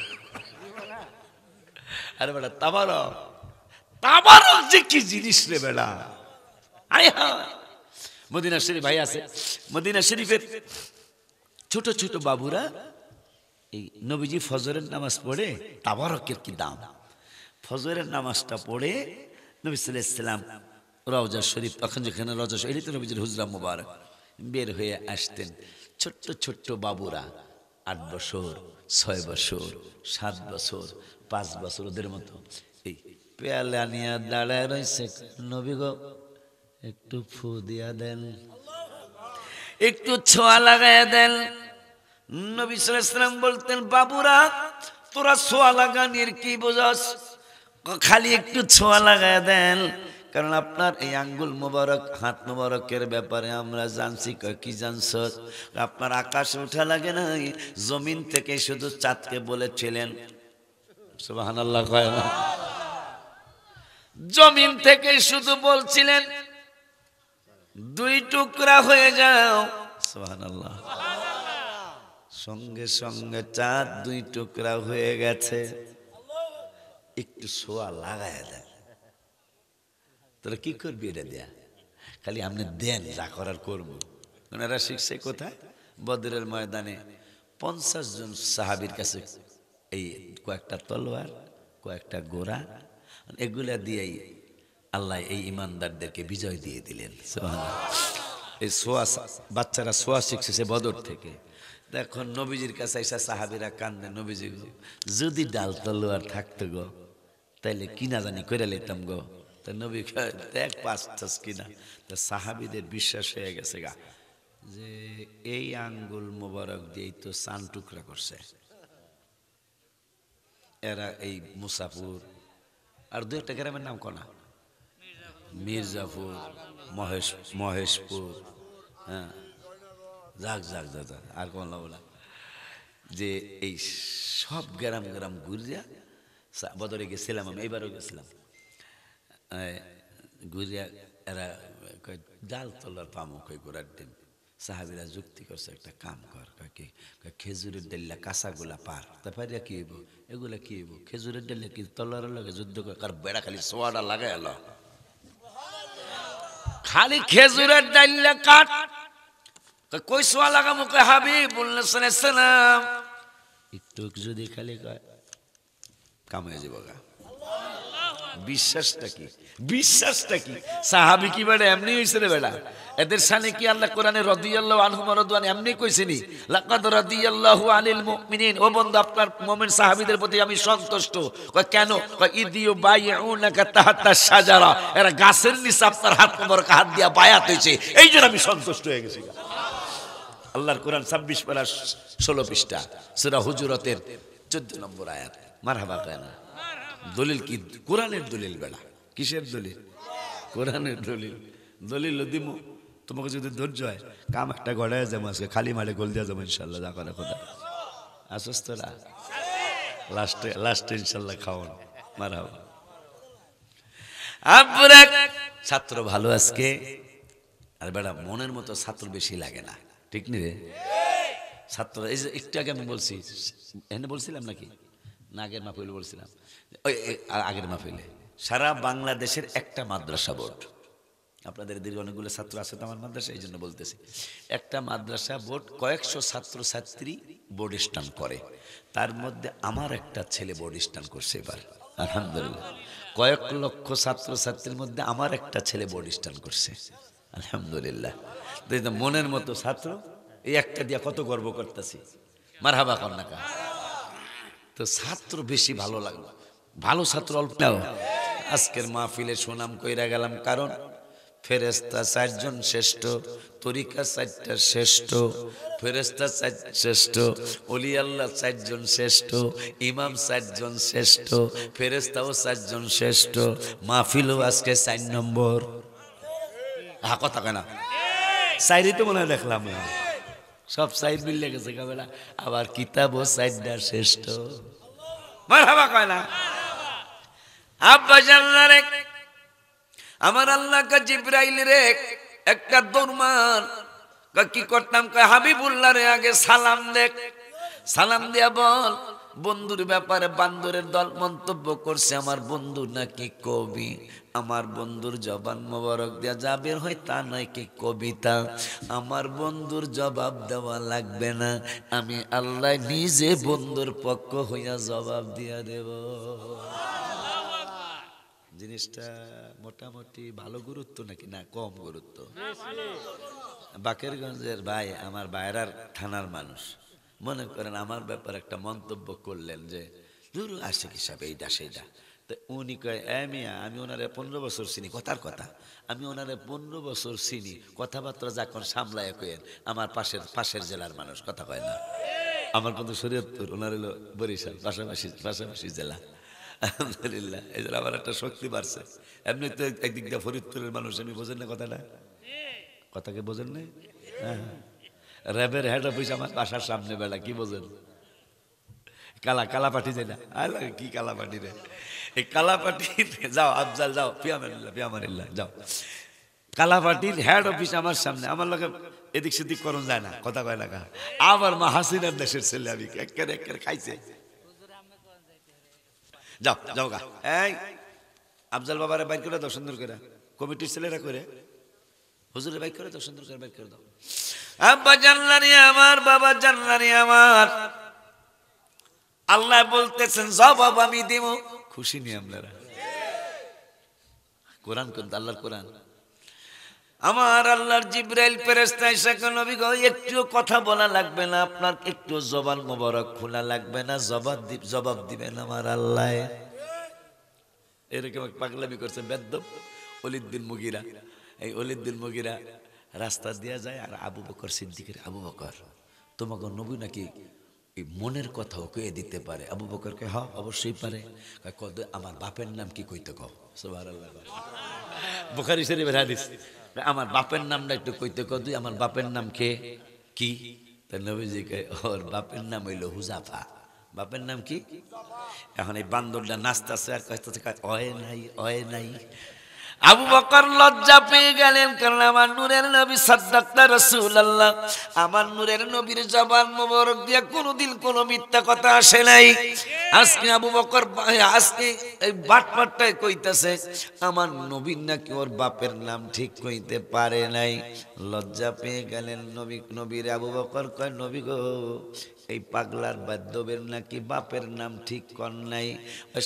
আরে বেটা তাবারক যে কি জিনিস রে বেটা। মদিনা শরীফ ভাই আছে, মদিনা শরীফের ছোট ছোট বাবুরা এই নবীজি ফজরের নামাজ পড়ে, তাবারকের কি দাম, ফজরের নামাজটা পড়ে নবী সাল্লাল্লাহু আলাইহি ওয়াসাল্লাম রওজা শরীফ, তখন যেখানে রওজা শরীফ, এটাই তো নবীজির হুজরা মুবারক, বের হয়ে আসতেন। ছোট্ট ছোট্ট বাবুরা 8 বছর, 6 বছর, 7 বছর, 5 বছর, ওদের মতো এই পেয়ালা নিয়ে দাঁড়ায় রয়েছে। নবী গো একটু ফু দিয়া দেন, একটু ছোঁয়া লাগাইয়া দেন। নবী সাল্লাল্লাহু আলাইহি ওয়াসাল্লাম বলতেন, বাবুরা তোরা ছোঁয়া লাগানির কি বোঝাস, খালি একটু ছোঁয়া লাগাইয়া দেন, কারণ আপনার এই আঙ্গুল মোবারক, হাত মোবারকের ব্যাপারে আমরা জানছি। কি জানছ? আপনার আকাশে ওঠা লাগে না, জমিন থেকে শুধু চাঁদকে বলেছিলেন, সুবহানাল্লাহ কয় না, জমিন থেকে শুধু বলছিলেন 2 টুকরা হয়ে যাও, সুবহানাল্লাহ, সঙ্গে সঙ্গে চাঁদ 2 টুকরা হয়ে গেছে। একটু ছোঁয়া লাগায় দেন, তোরা কি করবি এটা দেয়া, খালি আপনি দেন, যা করার করবো। ওনারা শিখছে কোথায়? বদরের ময়দানে 50 জন সাহাবীর কাছে এই কয়েকটা তলোয়ার, কয়েকটা ঘোড়া, এগুলা দিয়েই আল্লাহ এই ইমানদারদেরকে বিজয় দিয়ে দিলেন। এই সোয়া, বাচ্চারা সোয়া শিখছে বদর থেকে। দেখুন নবীজির কাছে এসে সাহাবীরা কান্দে, নবীজি যদি ডাল তলোয়ার থাকতো গো তাইলে কিনা জানি করে লেতাম গো। তা নবী দেখ 5 কিনা। তা সাহাবীদের বিশ্বাস হয়ে গেছে গা যে এই আঙ্গুল মোবারক দিয়েই তো চান টুকরা করছে এরা। এই মুসাফুর আর 2-1টা গ্রামের নাম কোনা, মির্জাপুর, মহেশপুর, হ্যাঁ, যাক যাক যাক, আর কোন বলা, যে এই সব গ্রাম গ্রাম ঘুরিয়া বদরে গেছিলাম আমি, এইবারও গেছিলাম, ঘুরিয়া এরা ডাল তলার পামো কই গোড়ার দিন। সাহাবীরা যুক্তি করছে, একটা কাম কর, কি খেজুরের ডাল্লা কাঁচাগুলা পার, তা পারিয়া কি হইব, এগুলা কি হইব, খেজুরের ডাল্লা কি তলার লাগে যুদ্ধ করে, কার বেড়া খালি সোয়াটা লাগাই এলো, খালি খেজুরের ডাল্লা কাট, কই সোয়া লাগামো, কই হাবিবুল্লাহ সাল্লাল্লাহু আলাইহি ওয়াসাল্লাম একটু যদি খালি কয় কাম হয়ে যাবো গা। বিশ্বাসটা কি, বিশ্বাসটা কি? সাহাবী কি বেড়া এমনি হইছে রে বেড়া? এদের সামনে কি আল্লাহ কোরআনে রাদিয়াল্লাহু আনহুম ওয়া রাদওয়ান এমনি কইছেনি, লাকাদ রাদিয়াল্লাহু আনিল মুমিনিন, ও বন্ধু আপনার মুমিন সাহাবীদের প্রতি আমি সন্তুষ্ট। কয় কেন? কয় ইদিয়ু বাইউনাকা তাহাতা শাজারা, এরা গাছের নিচে আপনার হাত মোবারক হাত দিয়া বায়াত হইছে, এইজন্য আমি সন্তুষ্ট হয়ে গেছি। আল্লাহর কোরআন 26 পারা 16 পৃষ্ঠা, সূরা হুজুরাতের 14 নম্বর আয়াত। মারহাবা কয় না? দলিল কি? কোরআনের দলিল বেড়া। কিসের দলিল? কোরআনের দলিল। দলিল দিমু তোমাকে যদি ধৈর্য হয়, কাম একটা গড়ায় যাবো আজকে, খালি মাঠে গোল দিয়া যাবো ইনশাল্লাহ, যা করে খোদা। আসস তোরা লাস্টে ইনশাল্লাহ খাওয়ান। মারহাবা। আপনার ছাত্র ভালো আজকে, আর বেড়া মনের মতো ছাত্র বেশি লাগে না, ঠিক নি রে? ছাত্র এই যে একটু আগে আমি বলছি, এখানে বলছিলাম নাকি না আগের মাহফিলে বলছিলাম, ওই আগের মাহফিলে, সারা বাংলাদেশের একটা মাদ্রাসা বোর্ড, আপনাদের দীর্ঘ অনেকগুলো ছাত্র আছে তো আমার মাদ্রাসা, এই জন্য বলতেছি, একটা মাদ্রাসা বোর্ড কয়েকশো ছাত্রছাত্রী বোর্ড স্টান করে, তার মধ্যে আমার একটা ছেলে বোর্ড স্টান করছে এবার, আলহামদুলিল্লাহ। কয়েক লক্ষ ছাত্রছাত্রীর মধ্যে আমার একটা ছেলে বোর্ড স্টান করছে, আলহামদুলিল্লাহ। মনের মতো ছাত্র, এই একটা দিয়া কত গর্ব করতেছি। মারহাবা কন্যাকা। তো ছাত্র বেশি ভালো লাগলো, ভালো ছাত্র অল্প। আজকের মাহফিলে সুনাম কইরা গেলাম, কারণ ফেরেশতা 4 জন শ্রেষ্ঠ, তরিকা 4টা শ্রেষ্ঠ, ফেরেশতা 4 শ্রেষ্ঠ, ওলি আল্লাহ 4 জন শ্রেষ্ঠ, ইমাম 4 জন শ্রেষ্ঠ, ফেরেশতাও 4 জন শ্রেষ্ঠ, মাহফিলও আজকে 4 নম্বর। কথা কেনা সাইরি তো মনে হয় দেখলাম না, সব সাইড মিলে গেছে কাবেলা, আবার কিতাবও 4টা শ্রেষ্ঠ। মারহাবা কয় না? আব্বা জানলা রে, আমার আল্লাহ কা জিবরাইল রে একটা দৌড়মান, কি করতাম, কয় হাবিবুল্লাহ রে আগে সালাম দে, সালাম দিয়া বল বন্ধুর ব্যাপারে বান্দরের দল মন্তব্য করছে আমার বন্ধু নাকি কবি, আমার বন্ধুর জবান মোবারক দিয়া যা বের হয় তা নয় কি কবিতা। আমার বন্ধুর জবাব দেওয়া লাগবে না, আমি আল্লাহ নিজে বন্ধুর পক্ষ হইয়া জবাব দিয়া দেব। জিনিসটা মোটামুটি ভালো গুরুত্ব নাকি না কম গুরুত্ব? বাকেরগঞ্জের ভাই আমার বাইরার থানার মানুষ, মনে করেন আমার ব্যাপারে একটা মন্তব্য করলেন যে দূর আশিক হিসাবে এইটা সেইটা। তো উনি কয় মিয়া আমি ওনারে 15 বছর চিনি, কথার কথা আমি ওনারে 15 বছর চিনি, কথাবার্তা যখন সামলায় কয়েন আমার পাশের জেলার মানুষ, কথা কয় না। আমার কিন্তু শরীয়তপুর, ওনার হলো বরিশাল, পাশাপাশি জেলা। আলহামদুলিল্লাহ, এই জন্য আমার একটা শক্তি বাড়ছে। এমনি তো একদিক দিয়ে ফরিদপুরের মানুষ, আমি বোঝেন না কথাটা, কথাকে বোঝেন না? হ্যাঁ, র্যাবের হেড অফিস আমার বাসার সামনে, বেলা কি বোঝেন? কালাপাটি যাই না, কি কালাপাটি রে, এই কালাপাটি যাও, আফজাল যাও, পিয়ামানিল্লাহ যাও, কালাপাটির হেড অফিস আমার সামনে, আমার লোকে এদিক সেদিক করুন যায় না, কথা কয় না। আবার মা হাসিনার দেশের ছেলে, আমি একের খাইছে। যাও যাও গা, এই আফজাল বাবারে বাইর করে দাও সুন্দর করে, কমিটির ছেলেরা করে, হুজুরের বাইর করে দাও সুন্দর করে, বাইর করে দাও। আব্বা জানলানি আমার, বাবা জানলানি আমার, আল্লাহ বলতেছেন জবাব আমি দেব। খুশি নি আপনারা? কোরআন কিন্তু আল্লাহর কোরআন। আমার আল্লাহর জিবরাইল ফেরেশতা এসে নবী গো একটু কথা বলা লাগবে না, আপনার একটু জবান মোবারক খোলা লাগবে না, জবাব দিবেন আমার আল্লাহ। এরকম পাগলামি করছে বেদ্দব ওলীদ বিন মুগীরা। এই ওলীদ বিন মুগীরা রাস্তা দিয়া যায়, আর আবু বকর সিদ্দিকের, আবু বকর তোমাকে নবী নাকি এই মনের কথাও কয়ে দিতে পারে? আবু বকরকে হ্যাঁ অবশ্যই পারে। আমার বাপের নাম কি কইতে কও? সুবহানাল্লাহ, বুখারী শরীফের হাদিস। আমার বাপের নামটা একটু কইতে কও, তুই আমার বাপের নাম কে কি? তাই নবীজি কয় ওর বাপের নাম হইল হুজাফা। বাপের নাম কি? এখন এই বান্দরটা নাচতেছে আর কইতেছে অয় নাই, অয় নাই। আবু বকর লজ্জা পেয়ে গেলেন, কারণ আমার নূরের নবী সাদ্দাক্তা রাসূলুল্লাহ, আমার নূরের নবীর জবান মোবারক দিয়ে কোনোদিন কোনো মিথ্যা কথা আসে নাই। আজকে আবু বকর আজকে এই বাটপাটটাই কইতাছে আমার নবীর নাকি ওর বাপের নাম ঠিক কইতে পারে নাই। লজ্জা পেয়ে গেলেন নবীর। আবু বকর কয় নবী গো, এই পাগলার বাদ্যবের নাকি বাপের নাম ঠিক কর নাই।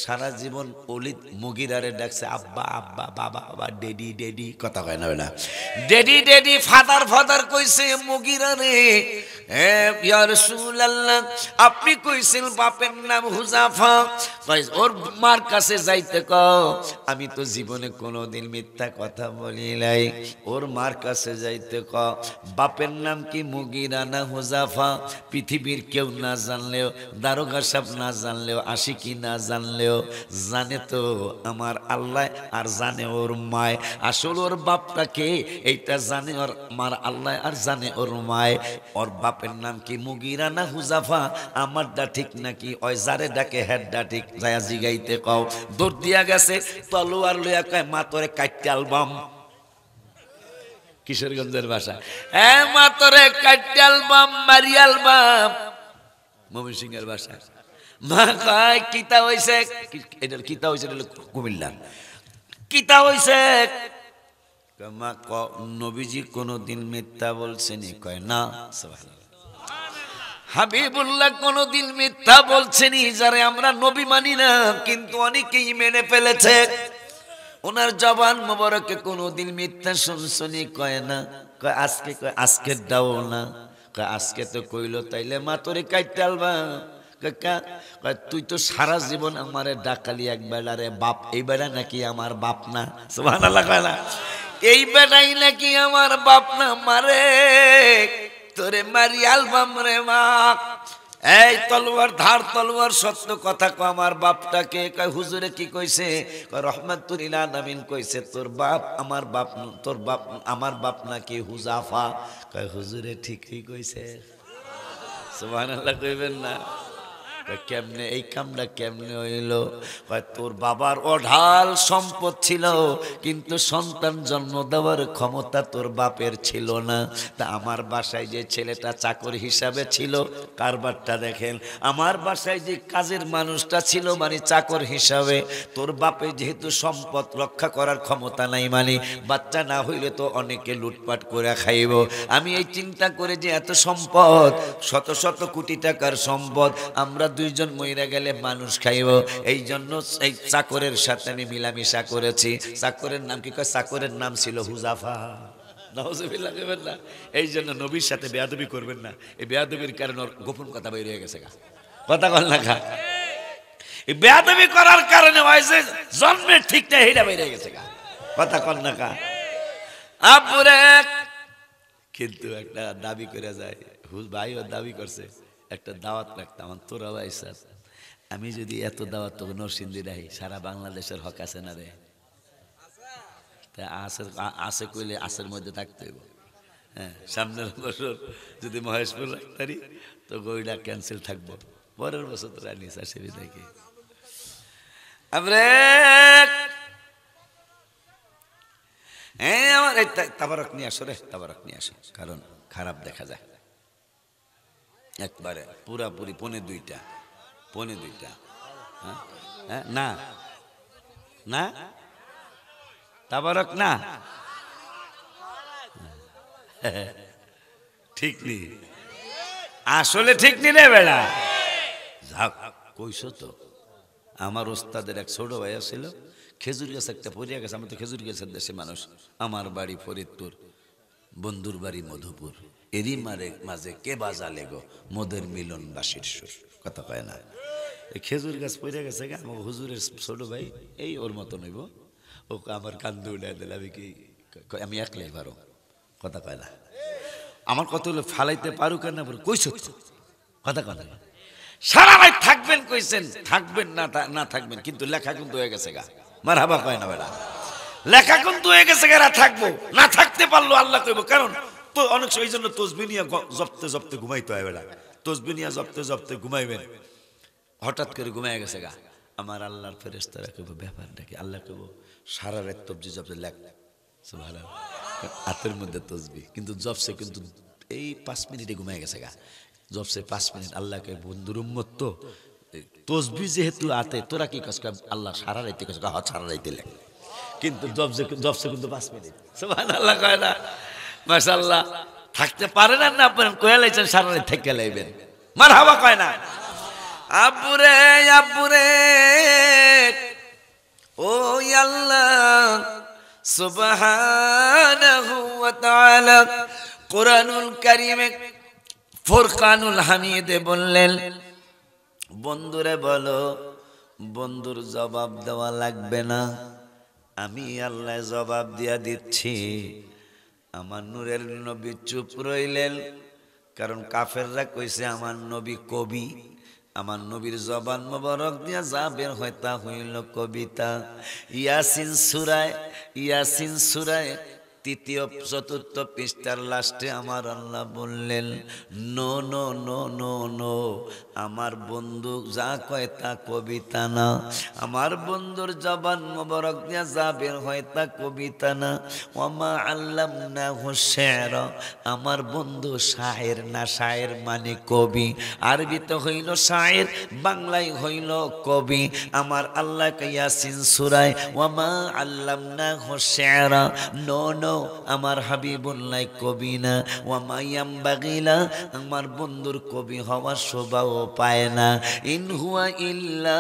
সারা জীবন ওলীদ মুগীরারে ডাকছে আব্বা আব্বা, বাবা বাবা, ডেডি ডেডি, কথা কয় না বেটা, ডেডি ডেডি, ফাদার ফাদার কইছে মুগীরারে। ইয়া রাসূলুল্লাহ আপনি কইছেন বাপের নাম হুজাফা, ওর মার কাছে যাইতে কও। আমি তো জীবনে কোনোদিন মিথ্যা কথা বলি নাই, ওর মার কাছে যাইতে কও। বাপের নাম কি মুগীরা না হুজাফা? পৃথিবীর কেউ না জানলেও, দারোগা সাহেব না জানলেও, আশিকি না জানলেও জানে তো আমার আল্লাহ, আর জানে ওর মায়। আসল ওর বাপটা কে এইটা জানে ওর মার আল্লাহ, আর জানে ওর মায়। ওর বাপের নাম কি মুগীরা না হুজাফা? আমারটা ঠিক নাকি ওই যারে ডাকে হেডটা ঠিক? যায়া জিগাইতে কও। দৌড় দিয়া গেছে, তলোয়ার লইয়া কয় মা তোরে কাটতে আলবাম। কিশোরগঞ্জের ভাষা, মা তোরে কাটতে আলবাম, মারি আলবাম। ময়মনসিংহের ভাষা, মা কয় কিতা হইছে? এটা কিতা হইছে? কুমিল্লার কিতা হইছে? মা ক নবীজি কোনদিন মিথ্যা বলছেনি? কয় না। হাবিবুল্লাহ কোনদিন মিথ্যা বলছেনি? যারে আমরা নবী মানি না কিন্তু অনেকেই মেনে ফেলেছে, ওনার জবান মোবারকে কোনদিন মিথ্যা শুনছনি? কয় না। কয় আজকে? কয় আজকের দাও না। কয় আজকে তো কইলো, তাইলে মা তোরে কাইটতে আলবা। তুই তো সারা জীবন আমারে ডাকালি এক বেলারে বাপ, এই বেলা নাকি আমার বাপ না? সুবহানাল্লাহ কয় না? এই বেলাই নাকি আমার বাপ না? মারে তোরে মারি আলবাম রে মা। এই তলোয়ার ধার, তলোয়ার সত্য কথা কো, আমার বাপটাকে? কয় হুজুরে কি কইছে? কয় রহমাতুল লিল আলামিন কইছে তোর বাপ আমার বাপ, তোর বাপ আমার বাপ নাকি হুজাফা। কয় হুজুরে ঠিকই কইছে। সুবহানাল্লাহ কইবেন না? কেমনে এই কামটা কেমনে হইল? তোর বাবার অঢাল সম্পদ ছিল, কিন্তু সন্তান জন্ম দেওয়ার ক্ষমতা তোর বাপের ছিল না। তা আমার বাসায় যে ছেলেটা চাকর হিসাবে ছিল, কারবারটা দেখেন, আমার বাসায় যে কাজের মানুষটা ছিল মানে চাকর হিসাবে, তোর বাপে যেহেতু সম্পদ রক্ষা করার ক্ষমতা নাই, মানে বাচ্চা না হইলে তো অনেকে লুটপাট করে খাইব। আমি এই চিন্তা করে যে এত সম্পদ, শত শত কোটি টাকার সম্পদ, আমরা দুইজন মইরা গেলে মানুষ খাইব, এই জন্য এই চাকরের সাথে আমি মিলামিশা করেছি। চাকরের নাম কি কয়? চাকরের নাম ছিল হুজাফা। নাউজুবিল্লাহ করবেন না, এই জন্য নবীর সাথে বেয়াদবি করবেন না। এই বেয়াদবির কারণে ওর গোপন কথা বের হয়ে গেছে। কথা বল না খা, এই বেয়াদবি করার কারণে হয়েছে জন্মের ঠিক না এইটা বের হয়ে গেছে। কথা কল না খা আপুরে। কিন্তু একটা দাবি করে যায়, ভাইও দাবি করছে একটা দাওয়াত রাখতাম তোরা ভাই স্যার, আমি যদি এত দাওয়াত তো নরসিংদী রাহি, সারা বাংলাদেশের হক আছে না রে? তা আসে কইলে আসের মধ্যে থাকতে হইব। হ্যাঁ, সামনের বছর যদি মহেশপুর রাখতারি তো গইটা ক্যান্সেল থাকবো, পরের বছর তো রানিস আসবি দেখি। আমার তাবারক নিয়ে আসো রে, তাবারক নিয়ে আসো, কারণ খারাপ দেখা যায় একবারে পুরাপুরি। পৌনে দুইটা হ্যাঁ, না না তাবারক না, ঠিক নি, আসলে ঠিক নি রে বেড়া। যাক কইছো তো। আমার ওস্তাদের এক ছোট ভাই ছিল, খেজুর গাছ একটা পড়িয়া গেছে। আমি তো খেজুর গাছের দেশে মানুষ, আমার বাড়ি ফরিদপুর, বন্ধুর বাড়ি মধুপুর, এরই মাঝে কে বাজালে গো মদের মিলন বাসির সুর। কথা কয় না, খেজুর গাছ পড়ে গেছে গা, আমার হুজুরের ছোট ভাই, এই ওর মতো নইব, ও আমার কান্দু উঠাই দিল। আমি কি আমি একলাই পারো? কথা কয় না, আমার কত হলো ফালাইতে পারু কেন কইছ? কথা কথা সারা রাত থাকবেন কইছেন, থাকবেন না থাকবেন, কিন্তু লেখা কিন্তু হয়ে গেছে গা। মারহাবা কয় না বেড়া, লেখা কিন্তু হয়ে গেছে গা। থাকবো না থাকতে পারলো আল্লাহ কইব, কারণ তো অনেক সময় এই জন্য তসবিহ নিয়ে জপতে জপতে ঘুমাইতে হয় বেড়া। তসবিহ নিয়ে জপতে জপতে ঘুমাইবেন, হঠাৎ করে ঘুমাই গেছে গা, আমার আল্লাহর ফেরেশতারা কইব ব্যাপার নাকি? আল্লাহ কইব সারা রাত তসবিহ জপতে লেখ, সুবহানাল্লাহ, হাতের মধ্যে তসবিহ, কিন্তু জপছে কিন্তু এই 5 মিনিটে ঘুমাই গেছে গা। জপছে 5 মিনিট, আল্লাহকে বন্ধুর উম্মত তো তসবিহ যেহেতু আতে, তোরা কি কাজ? আল্লাহ সারা রাইতে কাজ, হ্যাঁ সারা রাইতে লেখ, কিন্তু জপছে কিন্তু 5 মিনিট। সুবহানাল্লাহ কয় না? মাশাআল্লাহ, থাকতে পারেন না আপনারা কয়ে লাইছেন সারা রাত থেকে লাইবেন। মারহাবা কয় না? আব্বুরে আব্বুরে, ও আল্লাহ সুবহানাহু ওয়া তাআলা কুরআনুল কারীমে ফুরকানুল হামিদে বললেন, বন্ধুরে বলো, বন্ধুর জবাব দেওয়া লাগবে না, আমি আল্লাহ জবাব দিয়া দিচ্ছি। আমার নূরের নবী চুপ রইলেন, কারণ কাফেররা কইছে আমার নবী কবি, আমার নবীর জবান মোবারক দিয়া যা বের হয় তা হইল কবিতা। ইয়াসিন সূরায় 3য় 4র্থ পৃষ্ঠার লাস্টে আমার আল্লাহ বললেন, no no no no no, আমার বন্ধু যা কয় তা কবিতা না, আমার বন্ধুর জবান মোবারক দিয়া যা বের হয় তা কবিতা না। ওয়ামা আল্লামনাহু শি'রা, আমার বন্ধু শায়ের না, শায়ের মানে কবি, আরবিতে হইল শায়ের, বাংলায় হইল কবি। আমার আল্লাহ ইয়াসিন সূরায় ওয়ামা আল্লামনাহু শি'রা, নো নো, আমার হাবিবুল্লাহ কবি না। ওয়ামা ইয়ামবাগিলা, আমার বন্ধুর কবি হওয়ার শোভাও পায় না। ইন হুয়া ইল্লা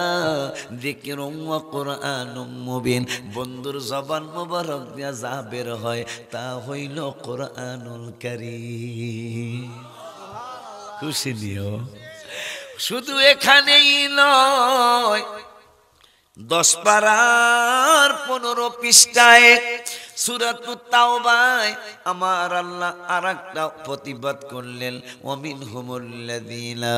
যিকরুন ওয়া কুরআনুম মুবিন, বন্ধুর জবান মোবারক দিয়া যা বের হয় তা হইল কুরআনুল কারীম। খুশি নিও, শুধু এখানেই নয়, 10 পারার 15 পৃষ্ঠায় সূরাতুত তাওবায় আমার আল্লাহ আরেকটা প্রতিবাদ করলেন, ওয়ামিনহুমুল্লাযীনা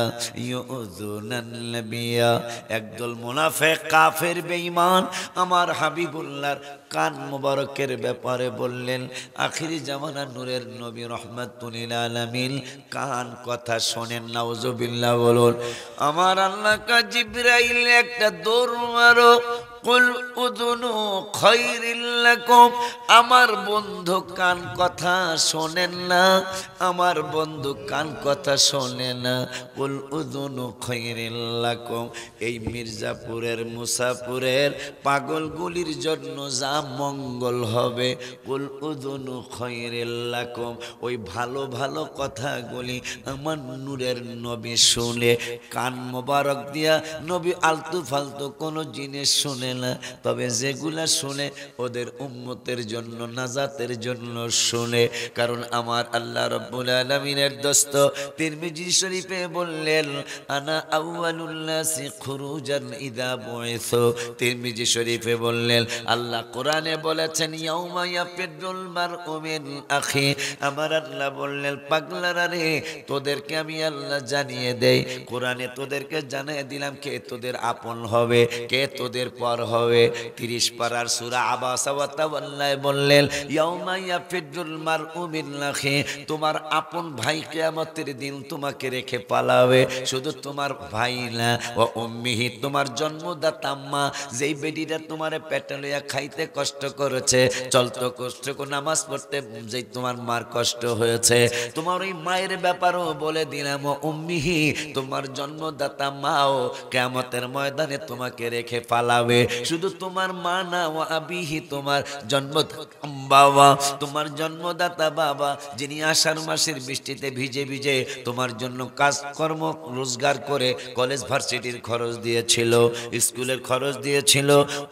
ইউযুনান নাবিয়্যা, একদল মুনাফিক কাফের বেঈমান আমার হাবিবুল্লাহর কান মুবারকের ব্যাপারে বললেন, আখিরি জামানা নূরের নবী রাহমাতুল লিল আলামিন কান কথা শোনেন। নাউজুবিল্লাহ বলুন। আমার আল্লাহ কা জিবরাইল একটা দৌড় মারো, কুল উযুনু খায়রিল লাকুম, আমার বন্ধু কান কথা শোনেন না, আমার বন্ধু কান কথা শোনে না। কুল উযুনু খায়রিল লাকুম, এই মির্জাপুরের মুসাপুরের পাগলগুলির জন্য যা মঙ্গল হবে। কুল উযুনু খায়রিল লাকুম, ওই ভালো ভালো কথাগুলি আমার নূরের নবী শুনে, কান মোবারক দিয়া নবী আলতু ফালতু কোনো জিনিস শুনে না, তবে যেগুলা শুনে ওদের উম্মতের জন্য নাজাতের জন্য শুনে। কারণ আমার আল্লাহ রাব্বুল আলামিনের দোস্ত তিরমিজি শরীফে বললেন, আনা আউয়ালুন নাসি খুরুজান ইযা বুইসু। তিরমিজি শরীফে বললেন, আল্লাহ কোরআনে বলেছেন, ইয়াউমা ইয়াফিরুল মারউ মিন আখি। আমার আল্লাহ বললেন, পাগলারা রে, তোদেরকে আমি আল্লাহ জানিয়ে দেই, কোরআনে তোদেরকে জানিয়ে দিলাম কে তোদের আপন হবে, কে তোদের পর হবে। 30 পারার সূরা আবাসা ওয়া তাওয়াল্লা বললেন, ইয়াউমা ইয়াফিরুল মারউ মিন আখি, তোমার আপন ভাই কিয়ামতের দিন তোমাকে রেখে পালাবে। শুধু তোমার ভাই না, ও উম্মিহি, তোমার জন্মদাতা মা, যেই বেডিটা তোমারে পেটে লইয়া খাইতে কষ্ট করেছে, চলতে কষ্ট করে নামাজ পড়তে যেই তোমার মার কষ্ট হয়েছে, তোমার ওই মায়ের ব্যাপারও বলে দিলাম, ও উম্মিহি, তোমার জন্মদাতা মাও কিয়ামতের ময়দানে তোমাকে রেখে পালাবে। শুধু তোমার মা না, ও আবিহি, তোমার জন্মদাতা বাবা, তোমার জন্মদাতা বাবা, যিনি আষাঢ় মাসের বৃষ্টিতে ভিজে ভিজে তোমার জন্য কাজকর্ম রোজগার করে কলেজ ভার্সিটির খরচ দিয়েছিল, স্কুলের খরচ দিয়েছিল,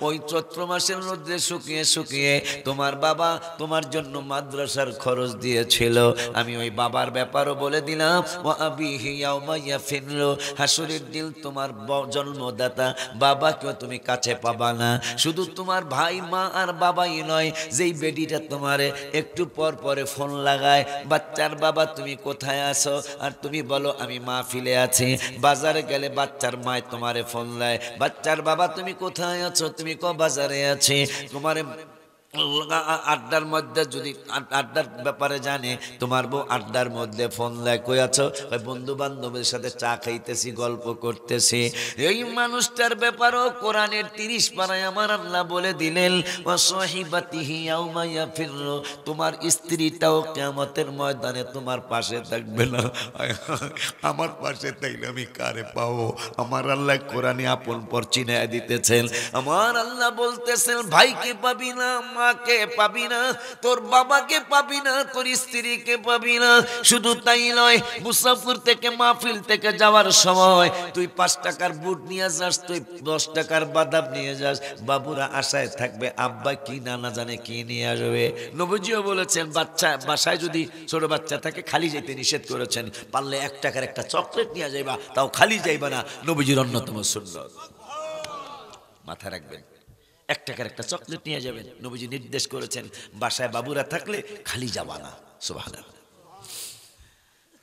ওই চৈত্র মাসের মধ্যে শুকিয়ে শুকিয়ে তোমার বাবা তোমার জন্য মাদ্রাসার খরচ দিয়েছিল। আমি ওই বাবার ব্যাপারও বলে দিলাম, ও আবিহি ইয়াউমা ইয়াফিরু, হাসরের দিন তোমার জন্মদাতা বাবাকেও তুমি কাছে পাবা না। শুধু তোমার ভাই মা আর বাবাই নয়, যেই বেডিটা তোমারে একটু পর পরে ফোন লাগায়, বাচ্চার বাবা তুমি কোথায় আছো, আর তুমি বলো আমি মাহফিলে আছি। বাজারে গেলে বাচ্চার মায় তোমারে ফোন দেয়, বাচ্চার বাবা তুমি কোথায় আছো, তুমি বাজারে আছি। তোমারে আড্ডার মধ্যে যদি আড্ডার ব্যাপারে জানে, তোমার বউ আড্ডার মধ্যে ফোন দেয়, কই আছো, বন্ধু বান্ধবের সাথে চা খাইতেছি, গল্প করতেছি। এই মানুষটার ব্যাপারও কোরআনের 30 পারায় আমার আল্লাহ বলে দিলেন, ওয়া সাহিবাতিহি ইয়াউমা ইয়াফিরু, তোমার স্ত্রীটাও কিয়ামতের ময়দানে তোমার পাশে থাকবে না। আমার পাশে থাকলে আমি কারে পাবো? আমার আল্লাহ কোরআনে আপন পর চিনায় দিতেছেন। আমার আল্লাহ বলতেছেন, ভাইকে পাবি না, মাকে পাবি না, তোর বাবাকে পাবি না, তোর স্ত্রীকে পাবি না। শুধু তাই নয়, মুসাফির থেকে মাহফিল থেকে যাওয়ার সময় তুই 5 টাকার বুট নিয়ে যাস, তুই 10 টাকার বাদাম নিয়ে যাস, বাবুরা আশায় থাকবে আব্বা কি না জানে কি নিয়ে আসবে। নবীজিও বলেছেন, বাসায় যদি ছোট বাচ্চা থাকে খালি যেতে নিষেধ করেছেন, পারলে 1 টাকার একটা চকলেট নিয়ে যাইবা, তাও খালি যাইবা না, নবীজির অন্যতম সুন্নাত। মাথা রাখবেন, 1 টাকার একটা চকলেট নিয়ে যাবেন, নবীজি নির্দেশ করেছেন। বাসায় বাবুরা থাকলে খালি যাবা না। সুবহানাল্লাহ।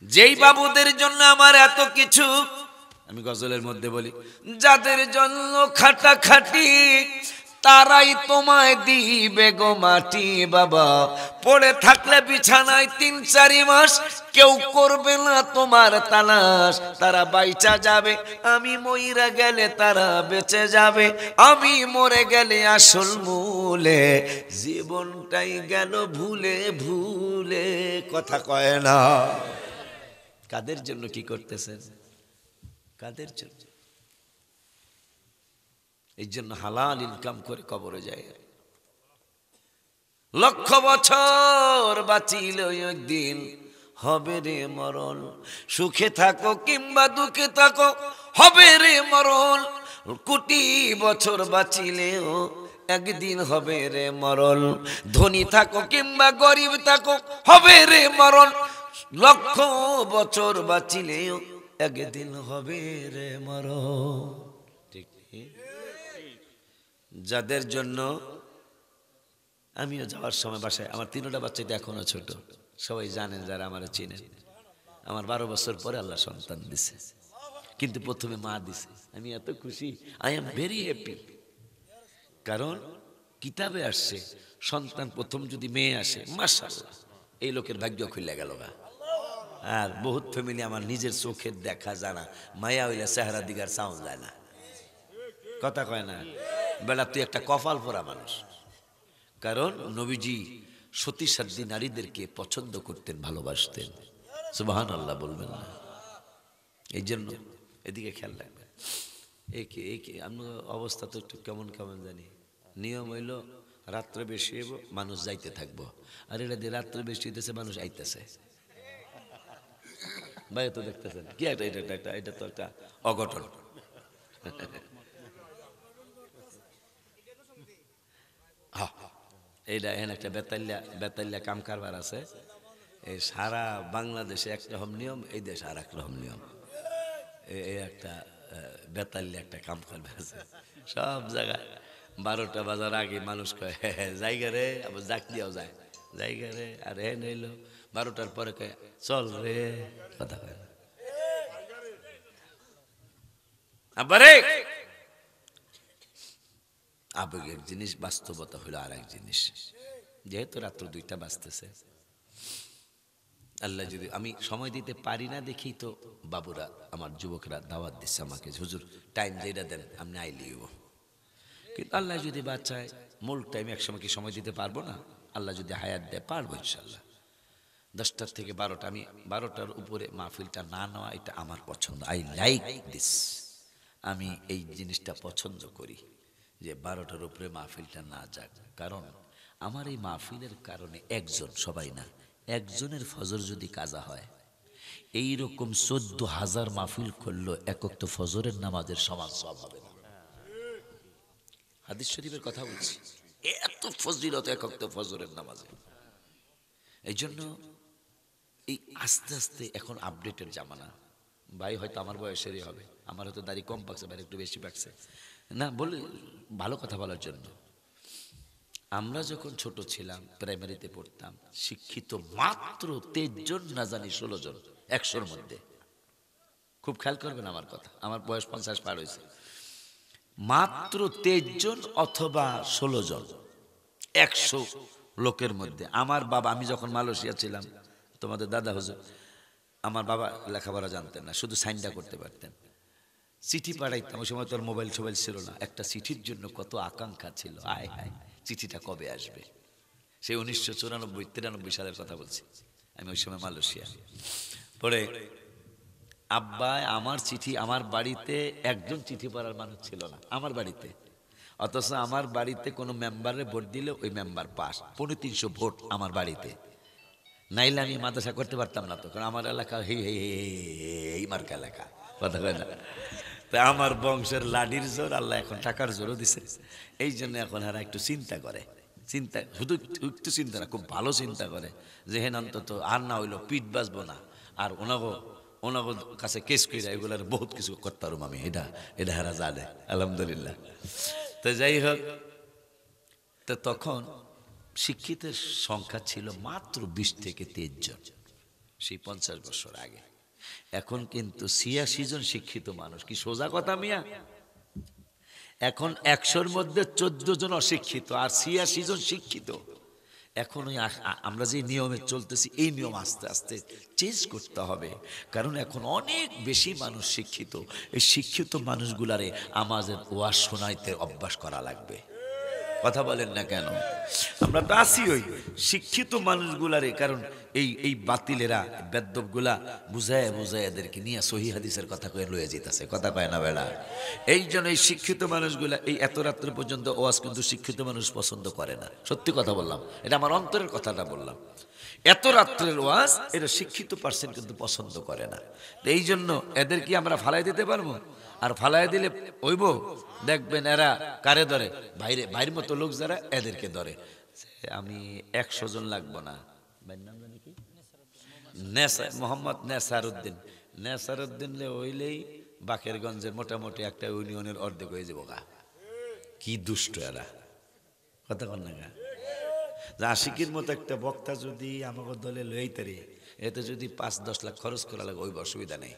যেই বাবুদের জন্য আমার এত কিছু, আমি গজলের মধ্যে বলি, যাদের জন্য খাটাখাটি তারাই তোমায় দিবে গো মাটি। বাবা, পড়ে থাকলে বিছানায় 3-4 মাস কেউ করবে না তোমার তালাশ, তারা বাইচা যাবে, আমি মইরা গেলে তারা বেঁচে যাবে, আমি মরে গেলে আসল মূলে জীবনটাই গেল ভুলে ভুলে। কথা কয় না। কাদের জন্য কি করতেছেন? কাদের জন্য? এই জন্য হালাল ইনকাম করে কবরে যায়। 1,00,000 বছর বাঁচিল একদিন হবে রে মরণ, সুখে থাকো কিংবা দুঃখে থাকো হবে রে মরণ। 1,00,000 বছর বাঁচিলেও একদিন হবে রে মরণ, ধনী থাকো কিংবা গরিব থাকো হবে রে মরণ। 1,00,000 বছর বাঁচিলেও একদিন হবে রে মরণ। ঠিক, যাদের জন্য আমিও যাওয়ার সময় বাসায়, আমার তিনটা বাচ্চাটা এখনো ছোট, সবাই জানেন যারা আমার চিনেন। আমার 12 বছর পরে আল্লাহ সন্তান দিছে, কিন্তু প্রথমে মা দিছে। আমি এত খুশি, আই এম ভেরি হ্যাপি। কারণ কিতাবে আসছে সন্তান প্রথম যদি মেয়ে আসে, মাশাআল্লাহ, এই লোকের ভাগ্য খুলে গেল গা। আর বহুত ফ্যামিলি আমার নিজের চোখের দেখা জানা, মায়া হইলে চেহারা দিগার চাউন যায় না, কথা কয় না বেলা তুই একটা কপাল পোড়া মানুষ। কারণ নবীজি সতী সাধ্বী নারীদেরকে পছন্দ করতেন, ভালোবাসতেন। সুবহানাল্লাহ বলবেন না? এই জন্য এদিকে খেয়াল রাখবেন। এই আমরা অবস্থা তো একটু কেমন কেমন জানি। নিয়ম হইল রাত্রে বেশি হইব, মানুষ যাইতে থাকবো, আর এটা দিয়ে রাত্রে বেশি হইতেছে, মানুষ আইতেছে। ভাই তো দেখতেছেন কি একটা, এটা তো একটা অঘটন। এইটা এখানে একটা বেতাল্যা কাম কারবার আছে। এই সারা বাংলাদেশে একরকম নিয়ম, এই দেশে আর একরকম নিয়ম। এই একটা বেতাল্যা একটা কাম কারবার আছে সব জায়গায়। 12টা বাজার আগে মানুষ কয় জায়গা রে, আবার জাক দিয়াও যায় জায়গা রে, আর হে নইলো 12টার পরে কয় চল রে, কথা কয় না। আবারে আবেগের জিনিস, বাস্তবতা হলো আর এক জিনিস। যেহেতু রাত্র 2টা বাজতেছে, আল্লাহ যদি আমি সময় দিতে পারি না দেখি তো বাবুরা, আমার যুবকরা দাওয়াত দিচ্ছে আমাকে, হুজুর টাইম যেটা দেন আমি আইলিও। কিন্তু আল্লাহ যদি বাঁচায়, মূল টাইম একসময় কি সময় দিতে পারবো না? আল্লাহ যদি হায়াত দেয় পারবো ইনশাল্লাহ। 10টার থেকে 12টা, আমি 12টার উপরে মাহফিলটা না নেওয়া এটা আমার পছন্দ। আই লাইক দিস, আমি এই জিনিসটা পছন্দ করি যে 12টার উপরে মাহফিলটা না যাক। কারণ আমার এই মাহফিলের কারণে একজন, সবাই না, একজনের ফজর যদি কাজা হয়, এইরকম 14,000 মাহফিল করলো একক তো ফজরের নামাজের সমান সব হবে না। হাদিস শরীফের কথা বলছি, এত ফজিলত একক তো ফজরের নামাজে। এই জন্য এই আস্তে আস্তে এখন আপডেটের জামানা। ভাই হয়তো আমার বয়সেরই হবে, আমার হয়তো দাড়ি কম পাকছে, ভাই একটু বেশি পাকছে না, বলে ভালো কথা বলার জন্য। আমরা যখন ছোট ছিলাম, প্রাইমারিতে পড়তাম, শিক্ষিত মাত্র 23 জন, না জানি 16 জন 100-র মধ্যে। খুব খেয়াল করবেন আমার কথা, আমার বয়স 50 পার হয়েছে। মাত্র 23 জন অথবা 16 জন 100 লোকের মধ্যে। আমার বাবা, আমি যখন মালয়েশিয়া ছিলাম, তোমাদের দাদা হুজুর, আমার বাবা লেখাপড়া জানতেন না, শুধু সাইনটা করতে পারতেন। চিঠি পাঠাইতাম, ওই সময় তোর মোবাইল টোবাইল ছিল না। একটা চিঠির জন্য কত আকাঙ্ক্ষা ছিল, আয় হায় চিঠিটা কবে আসবে। সেই 1994-93 সালের কথা বলছি, আমি ওই সময় মালয়েশিয়া। পরে আব্বা আমার চিঠি, আমার বাড়িতে একজন চিঠি পড়ার মানুষ ছিল না আমার বাড়িতে, অথচ আমার বাড়িতে কোনো মেম্বারে ভোট দিলে ওই মেম্বার পাস। 350 ভোট আমার বাড়িতে, নাইলে আমি মাদ্রাসা করতে পারতাম না তো, কারণ আমার এলাকা এই মার্কা এলাকা, কথা কয় না। তা আমার বংশের লাডির জোর, আল্লাহ এখন টাকার জোরও দিছে। এই জন্য এখন এরা একটু চিন্তা করে, চিন্তা শুধু একটু চিন্তা না, খুব ভালো চিন্তা করে যে হেন অন্তত আর না হইলো পিঠ বাঁচবো না, আর ওনাগো কাছে কেস কইরা এগুলার বহুত কিছু করতে পারবো আমি, এটা হেরা জানে আলহামদুলিল্লাহ। তো যাই হোক, তো তখন শিক্ষিতের সংখ্যা ছিল মাত্র 20 থেকে 23 জন, সেই 50 বছর আগে। এখন কিন্তু 86 জন শিক্ষিত মানুষ, কি সোজা কথা মিয়া? এখন 100-র মধ্যে 14 জন অশিক্ষিত আর 86 জন শিক্ষিত। এখন ওই আমরা যে নিয়মে চলতেছি, এই নিয়ম আস্তে আস্তে চেঞ্জ করতে হবে। কারণ এখন অনেক বেশি মানুষ শিক্ষিত, এই শিক্ষিত মানুষগুলারে আমাদের ওয়াজ শোনাইতে অভ্যাস করা লাগবে। কথা বলেন না কেন? আমরা তো আসি ওই শিক্ষিত মানুষগুলারে, কারণ এই বাতিলেরা বেদ্যপগুলা বুঝায় এদেরকে নিয়ে সহি হাদিসের কথা কয়ে লয়ে যেতেছে, কথা কয় না বেড়া। এই জন্য এই শিক্ষিত মানুষগুলা এই এত রাত্র পর্যন্ত ওয়াজ কিন্তু শিক্ষিত মানুষ পছন্দ করে না। সত্যি কথা বললাম, এটা আমার অন্তরের কথাটা বললাম। এত রাত্রের ওয়াজ এটা শিক্ষিত পার্সেন্ট কিন্তু পছন্দ করে না। এই জন্য এদের কি আমরা ফালাই দিতে পারবো? আর ফালাই দিলে হইব, দেখবেন এরা কারে ধরে, ভাইয়ের মতো লোক যারা এদেরকে ধরে। আমি 100 জন লাগবো না, ভাইয়ের নাম জানি কি, মোহাম্মদ নেসারউদ্দিন হইলেই বাকেরগঞ্জের মোটামুটি একটা ইউনিয়নের অর্ধেক হয়ে যাবো গা। কি দুষ্ট এরা, কথা কন না গা। যে আশিকির মতো একটা বক্তা যদি আমাকে দলে লইতারে, এতে যদি 5-10 লাখ খরচ করা লাগে ওই অসুবিধা নেই,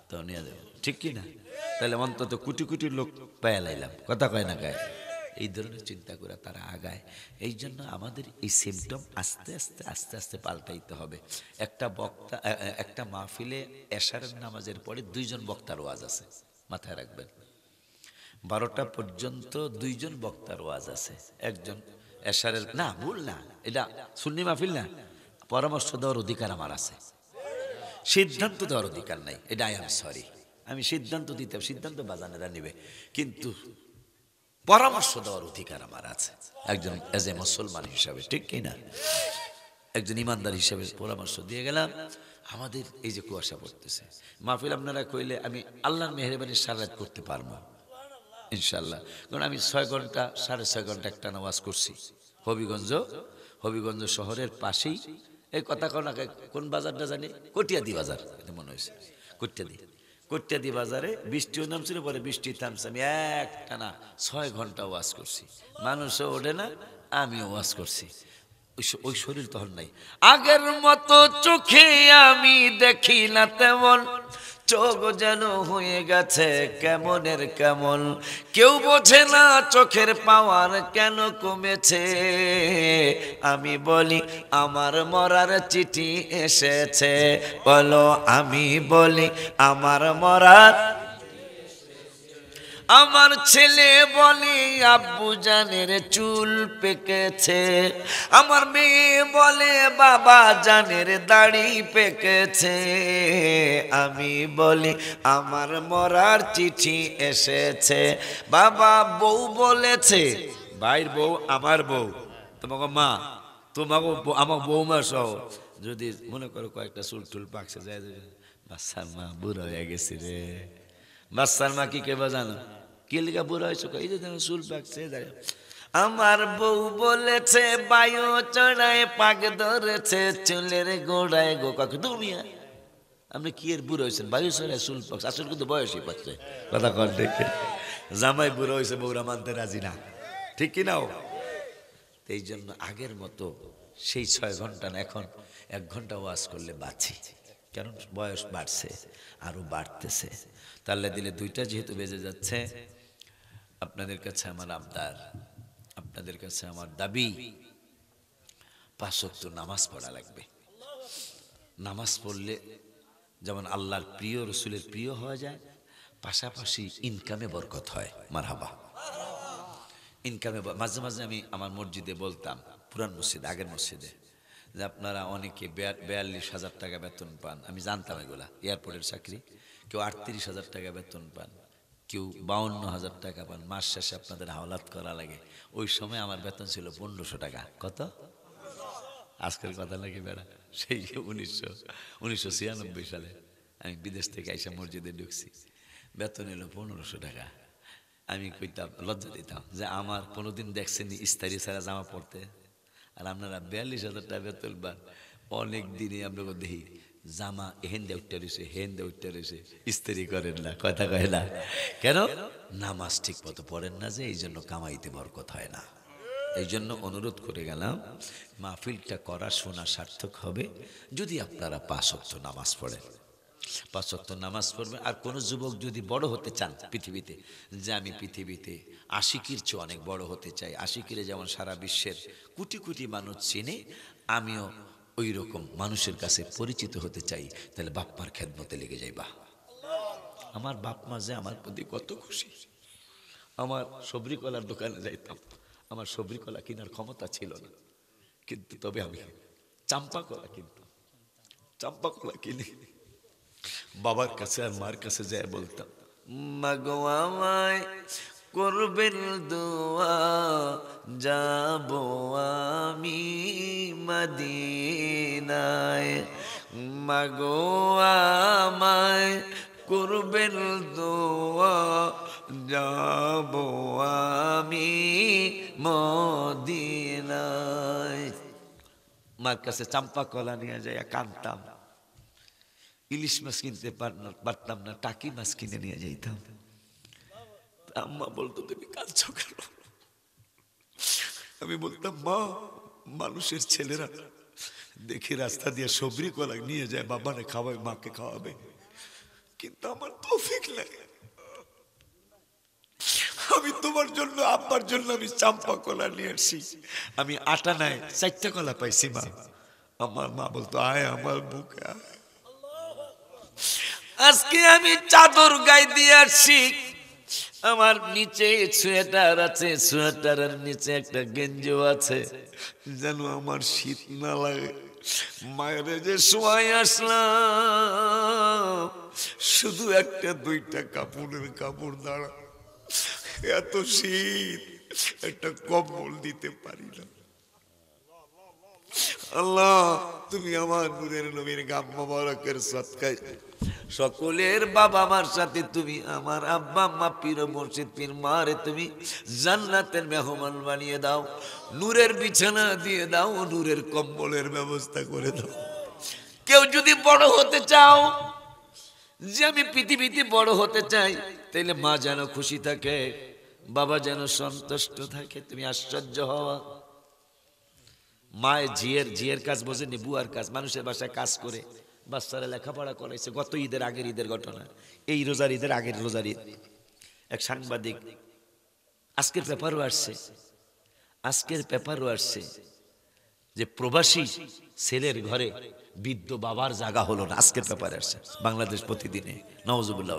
তো নিয়ে যাবো, ঠিক কি না? তাহলে অন্তত কোটি কোটি লোক পায়া লাইলাম, কথা কয় না গায়ে। এই ধরনের চিন্তা করে তারা আগায়। এই জন্য আমাদের এই সিমটম আস্তে আস্তে আস্তে আস্তে পাল্টাইতে হবে। একটা বক্তা একটা মাহফিলে এশারের নামাজের পরে 2 জন বক্তার ওয়াজ আছে, মাথায় রাখবেন। 12টা পর্যন্ত 2 জন বক্তার ওয়াজ আছে। একজন এশারের, না ভুল না, এটা সুন্নি মাহফিল না, পরামর্শ দেওয়ার অধিকার আমার আছে, সিদ্ধান্ত দেওয়ার অধিকার নাই। এটা আই এম সরি, আমি সিদ্ধান্ত দিতে, সিদ্ধান্ত বাজানেরা নিবে, কিন্তু পরামর্শ দেওয়ার অধিকার আমার আছে একজন এজ এ মুসলমান হিসাবে, ঠিক কি না? একজন ইমানদার হিসাবে পরামর্শ দিয়ে গেলাম। আমাদের এই যে কুয়াশা পড়তেছে, মাহফিল আপনারা কইলে আমি আল্লাহর মেহেরবানির সারাত করতে পারবো ইনশাল্লাহ। কারণ আমি 6 ঘন্টা 6.5 ঘন্টা একটা নামাজ করছি হবিগঞ্জ শহরের পাশেই। এই কথা কোন বাজারটা জানি, কটিয়াদি বাজার, এটা মনে হয়েছে কটিয়াদি বাজারে। বৃষ্টিও নামছিল, পরে বৃষ্টি থামছে, আমি একটানা 6 ঘন্টা ওয়াজ করছি। মানুষও ওঠে না, আমিও ওয়াজ করছি। ওই শরীর তখন নাই, আগের মতো চোখে আমি দেখি না তেমন, চোখ যেন হয়ে গেছে কেমনের কেমন। কেউ বোঝে না চোখের পাওয়ার কেন কমেছে। আমি বলি আমার মরার চিঠি এসেছে, বলো আমি বলি আমার মরার। আমার ছেলে বলে আব্বু জানের চুল পেকেছে, আমার মেয়ে বলে বাবা জানের দাড়ি পেকেছে। আমি বলি আমার মরার চিঠি এসেছে। বাবা বউ বলেছে, ভাইয়ের বউ আমার বউ, তোমাকে মা, তোমাকে আমার বৌমা সহ যদি মনে করো কয়েকটা চুল টুল পাকছে, যায় বাচ্চার মা বুড়ো হয়ে গেছি রে। বাচ্চার মা কি কেবা জানো কি লিখা বুড়ো হয়েছে, এই যে চুল পাকছে। আমার বউ বলেছে বায়ু চড়ায় পাক ধরেছে চুলের গোড়ায় গো। কাকে দুমিয়া আপনি কি এর বুড়ো হয়েছেন, বায়ু চড়ায় চুল পাকছে, আসলে কিন্তু বয়সই পাচ্ছে, কথা কর দেখে। জামাই বুড়ো হয়েছে, বউরা মানতে রাজি না, ঠিক কিনাও? এই জন্য আগের মতো সেই 6 ঘন্টা না, এখন 1 ঘন্টা ওয়াজ করলে বাঁচি, কারণ বয়স বাড়ছে, আরো বাড়তেছে। তাহলে দিলে 2টা যেহেতু বেজে যাচ্ছে, আপনাদের কাছে আমার আবদার, আপনাদের কাছে আমার দাবি, 5 ওয়াক্ত নামাজ পড়া লাগবে। নামাজ পড়লে যেমন আল্লাহর প্রিয়, রসুলের প্রিয় হওয়া যায়, পাশাপাশি ইনকামে বরকত হয়। মারহাবা। ইনকামে মাঝে মাঝে আমি আমার মসজিদে বলতাম, পুরান মসজিদে, আগের মসজিদে, যে আপনারা অনেকে 42,000 টাকা বেতন পান। আমি জানতাম এগুলা, এয়ারপোর্টের চাকরি। কেউ 38,000 টাকা বেতন পান, কেউ 52,000 টাকা পান। মাস শেষে আপনাদের হাওলাত করা লাগে। ওই সময় আমার বেতন ছিল 1500 টাকা। কত? আজকের কথা লাগে বেড়া, সেই 1996 সালে আমি বিদেশ থেকে আইসা মসজিদে ঢুকছি, বেতন এলো 1500 টাকা। আমি কইতাম, লজ্জা দিতাম যে আমার কোনোদিন দেখছেন ইস্তারি ছাড়া জামা পড়তে? আর আপনারা 42,000 টাকা বেতন পান, অনেক দিনে আপনাকে দেখি জামা হেন্দে উঠতে রয়েছে, হেন্দে উঠতে রয়েছে, ইস্তারি করেন না, কথা কয় না কেন? নামাজ ঠিক মতো পড়েন না, যে এই জন্য কামাইতে বরকত হয় না। এই জন্য অনুরোধ করে গেলাম, মাহফিলটা করা শোনা সার্থক হবে যদি আপনারা 5 ওয়াক্ত নামাজ পড়েন। 5 ওয়াক্ত নামাজ পড়বেন। আর কোনো যুবক যদি বড় হতে চান পৃথিবীতে, যে আমি পৃথিবীতে আশিকির চেয়ে অনেক বড় হতে চাই, আশিকিরে যেমন সারা বিশ্বের কোটি কোটি মানুষ চিনে, আমিও ওই রকম মানুষের কাছে পরিচিত হতে চাই, তাহলে বাপ্পার খেদমতে লেগে যাইবা। আমার বাপ মা যে আমার প্রতি কত খুশি। আমার সবরি কলার দোকানে যাইতাম, আমার সবরি কলা কেনার ক্ষমতা ছিল না, কিন্তু তবে আমি চাম্পা কলা কিনতাম, চাম্পা কলা কিনে বাবার কাছে আর মার কাছে যায় বলতাম, মাগো আমায় করবেন দোয়া, যাব আমি মদিনায়। মাগো আমায় করবেন দোয়া, যাব আমি মদিনায়। মার কাছে চাম্পা কলা নিয়ে যাইয়া কাঁদতাম। ইলিশ মাছ কিনতে পারতাম না, টাকি মাছ কিনে নিয়ে যাইতাম। আম্মা বলতো তুমি কাঁদছো কেন? আমি বলতাম, মা মানুষের ছেলেরা দেখি রাস্তা দিয়ে সবরি কলা নিয়ে যায়, বাবারে খাওয়াবে, মাকে খাওয়াবে, কিন্তু আমার তৌফিক নাই। আমি তোমার জন্য, আব্বার জন্য আমি চাম্পা কলা নিয়ে আসছি, আমি আটা নাই 4টা কলা পাইছি মা। আমার মা বলতো আয় আমার বুকে আয়। আজকে আমি চাদর গায়ে দিয়ে আসছি, আমার নিচে সোয়েটার আছে, সোয়েটারের নিচে একটা গেঞ্জিও আছে, যেন আমার শীত না লাগে। মায়ের যে শোয়াই আসলাম, শুধু একটা 2টা কাপড়ের কাপড় দাঁড়া, এত শীত, একটা কম্বল দিতে পারি না। আল্লাহ তুমি আমার নূরের নবীর গাম মোবারকের সদকায় সকলের বাবা মার সাথে তুমি আমার আব্বা আম্মা পীর মুর্শিদ পীর মারে তুমি জান্নাতের মেহমান বানিয়ে দাও, নূরের বিছানা দিয়ে দাও, নূরের কম্বলের ব্যবস্থা করে দাও। কেউ যদি বড় হতে চাও, যে আমি পৃথিবীতে বড় হতে চাই, তাইলে মা যেন খুশি থাকে, বাবা যেন সন্তুষ্ট থাকে, তুমি আশ্চর্য হওয়া। মায়ের ঝিয়ের কাজ বোঝেনি, বুয়ার কাজ, মানুষের বাসায় কাজ করে বাচ্চারা লেখাপড়া করাইছে। গত ঈদের আগের ঈদের ঘটনা, এই রোজার ঈদের আগের রোজার ঈদ, এক সাংবাদিক, আজকের পেপারও আসছে যে প্রবাসী ছেলের ঘরে বৃদ্ধ বাবার জায়গা হলো না। আজকের পেপারে আসছে, বাংলাদেশ প্রতিদিনে। নওয়াজুবিল্লাহ,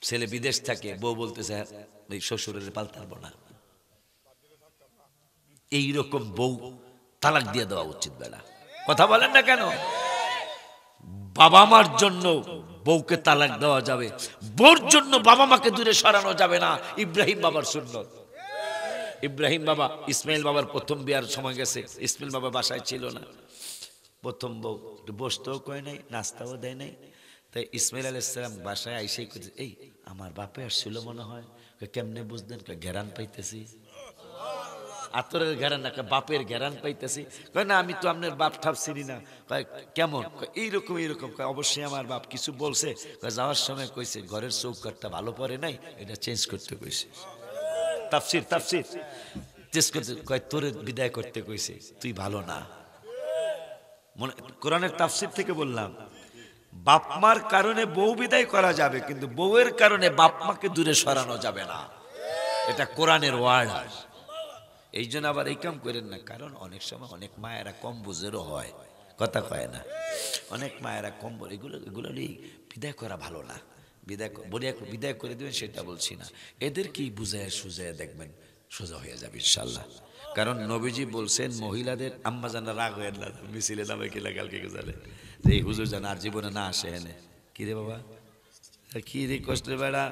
ছেলে বিদেশ থাকে, বউ বলতেছে এই শ্বশুরের পাল্টার না, এইরকম বউ তালাক দিয়ে দেওয়া উচিত। বেলা কথা বলেন না কেন? বাবা মার জন্য বউকে তালাক দেওয়া যাবে, বউর জন্য বাবা মাকে দূরে সরানো যাবে না। ইব্রাহিম বাবার সুন্নত। ইব্রাহিম বাবা, ইসমাইল বাবার প্রথম বিয়ার সময় গেছে, ইসমাইল বাবা বাসায় ছিল না। প্রথম বউ বসতেও কয় নাই, নাস্তাও দেয় নাই। তাই ইসমাইল আলাইহিস সালাম বাসায় আইসেই কইছে, এই আমার বাপে আসছিল মনে হয়। কেমনে বুঝলেন? ঘেরান পাইতেছি, আতরের ঘেরান না, বাপের ঘেরান পাইতেছি। কয় না, আমি তো আপনার বাপ ঠাপ চিনি না। কয় কেমন? এইরকম এইরকম। অবশ্যই আমার বাপ কিছু বলছে, যাওয়ার সময় কইছে ঘরের চৌকাঠটা ভালো পড়ে নাই, এটা চেঞ্জ করতে কইছে। তাফসির চেঞ্জ করতে কয়, তোরে বিদায় করতে কইছে, তুই ভালো না। মনে কোরআনের তাফসির থেকে বললাম, বাপ মার কারণে বউ বিদায় করা যাবে, কিন্তু বউয়ের কারণে বাপ মাকে দূরে সরানো যাবে না। এটা কোরআনের ওয়ার্ড। এই জন্য আবার এই কাম করেন না, কারণ অনেক সময় অনেক মায়েরা কম বুঝেরও হয়, কথা কয় না। অনেক মায়েরা কম বলে, এগুলো বিদায় করা ভালো না। বিদায় করে দেবেন সেটা বলছি না, এদের কি বুঝায় সুজায় দেখবেন সোজা হয়ে যাবে ইনশাল্লাহ। কারণ নবীজি বলছেন মহিলাদের, আম্মা জানা রাগ হয়ে না, মিছিলে নামে কিলা কালকে জানে যে এই হুজুর জানা আর জীবনে না আসে এনে। কি রে বাবা, কি রে কষ্টের বেড়া।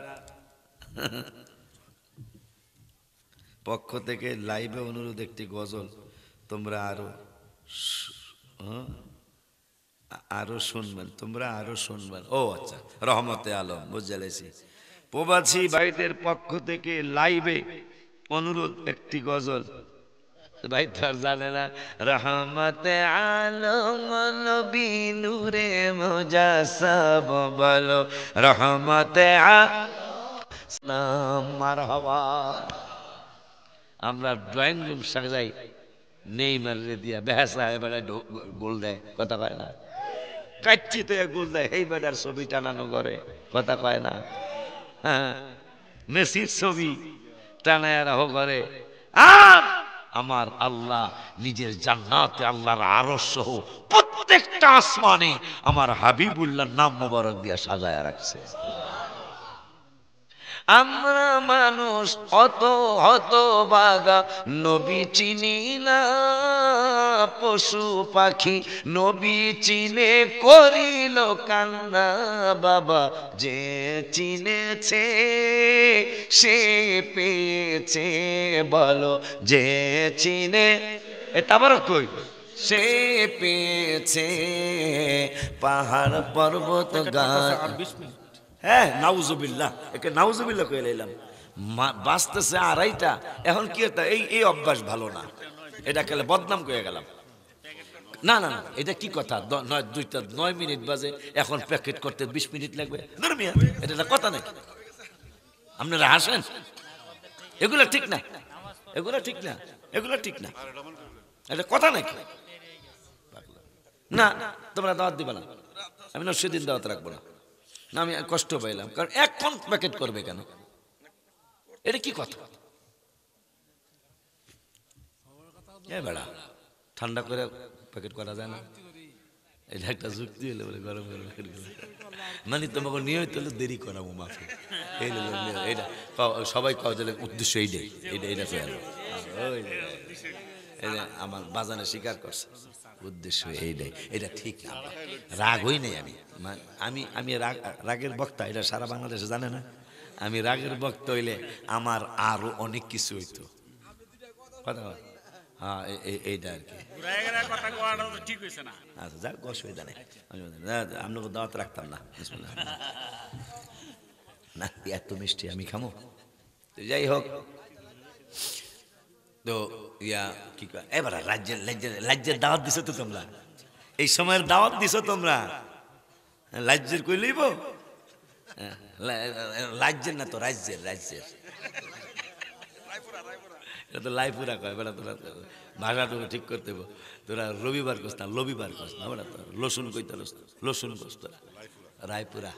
পক্ষ থেকে লাইভে অনুরোধ, একটি গজল তোমরা আরো শুনবেন, তোমরা আরো শুনবেন। ও আচ্ছা, রহমতে আলম বুঝালেছি। প্রবাসী ভাইদের পক্ষ থেকে লাইভে অনুরোধ, একটি গজল। ভাই তো আর জানে না। রহমতে আলম নবী নূরে মুজাসসাব বলো, রহমতে আলম মারহাবা। আমরা ড্রয়িং রুম সাজাই, নেইমার রে দিয়া বেহাসা এবারে গোল দেয়, কথা কয় না। কাচ্চি তো গোল দেয়, এই বেটার ছবি টানানো করে, কথা কয় না। হ্যাঁ, মেসির ছবি টানায় রাখো করে। আর আমার আল্লাহ নিজের জান্নাতে আল্লাহর আরশ সহ প্রত্যেকটা আসমানে আমার হাবিবুল্লাহর নাম মোবারক দিয়া সাজায় রাখছে। আমরা মানুষ অত হত বাগা, নবী চিনি না। পশু পাখি নবী চিনে করিল কান্না। বাবা যে চিনেছে সে পেয়েছে, বলো যে চিনে, এটা আবার কই, সে পেয়েছে। পাহাড় পর্বত গান, হ্যাঁ নাউজুবিল্লাহ, একে নাউজুবিল্লাহ কয়ে লাইলাম। বাঁচতেছে 2:30, এখন কি হতো, এই অভ্যাস ভালো না, এটা খেলে বদনাম করে গেলাম। না না না, এটা কি কথা, 9 মিনিট বাজে, এখন প্যাকেট করতে 20 মিনিট লাগবে? এটা কথা নাকি? আপনারা হাসেন, এগুলো ঠিক না, এগুলো ঠিক না। এগুলো ঠিক না, এটা কথা নাকি? না তোমরা দাওয়াত দিবা না, আমি না সেদিন দাওয়াত রাখবো না। না আমি কষ্ট পাইলাম, কারণ এখন প্যাকেট করবে কেন? এটা কি কথা? এ বেড়া ঠান্ডা করে প্যাকেট করা যায় না, এটা একটা যুক্তি হলে বলে গরম গরম মানে তোমাকে নিয়মিত হলে দেরি করাবো মাফি। এইটা সবাই কাজের উদ্দেশ্য এইটাই, এটা এটা এটা আমার বাজানে স্বীকার করছে উদ্দেশ্য এইটাই, এটা ঠিক না। রাগ হই নাই আমি, আমি আমি রাগ রাগের বক্তা, এটা সারা বাংলাদেশে জানে না। আমি রাগের বক্তা হইলে আমার আরো অনেক কিছু হইতো। কথা হ্যাঁ এইটা আর কি। আচ্ছা যাক, অসুবিধা নেই, আপনাকে দাওয়াত রাখতাম না। না এত মিষ্টি আমি খামো? যাই হোক, তো ইয়া কি কয় এবার রাজ্যের রাজ্যের দাওয়াত দিছো তো তোমরা, এই সময়ের দাওয়াত দিছো তোমরা, রাজ্যের কই লইব? রাজ্যের না তো রাজ্যের, রাজ্যের এটা তো লাইপুরা কয় বেড়া। তোরা ভাষা তোকে ঠিক করতে হবো, তোরা রবিবার করস না লবিবার করস না বেড়া, তোরা লসুন কইতে লসুন করস তোরা, রায়পুরা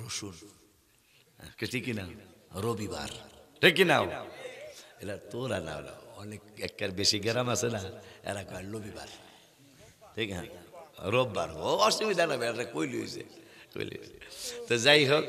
রসুন ঠিকই না, রবিবার ঠিকই না। এরা তোরা না, অনেক একের বেশি গ্রাম আছে না, এরা কয় রবিবার, ঠিক হ্যাঁ রোববার, ও অসুবিধা না, এটা কইলি হয়েছে কইলি। তো যাই হোক,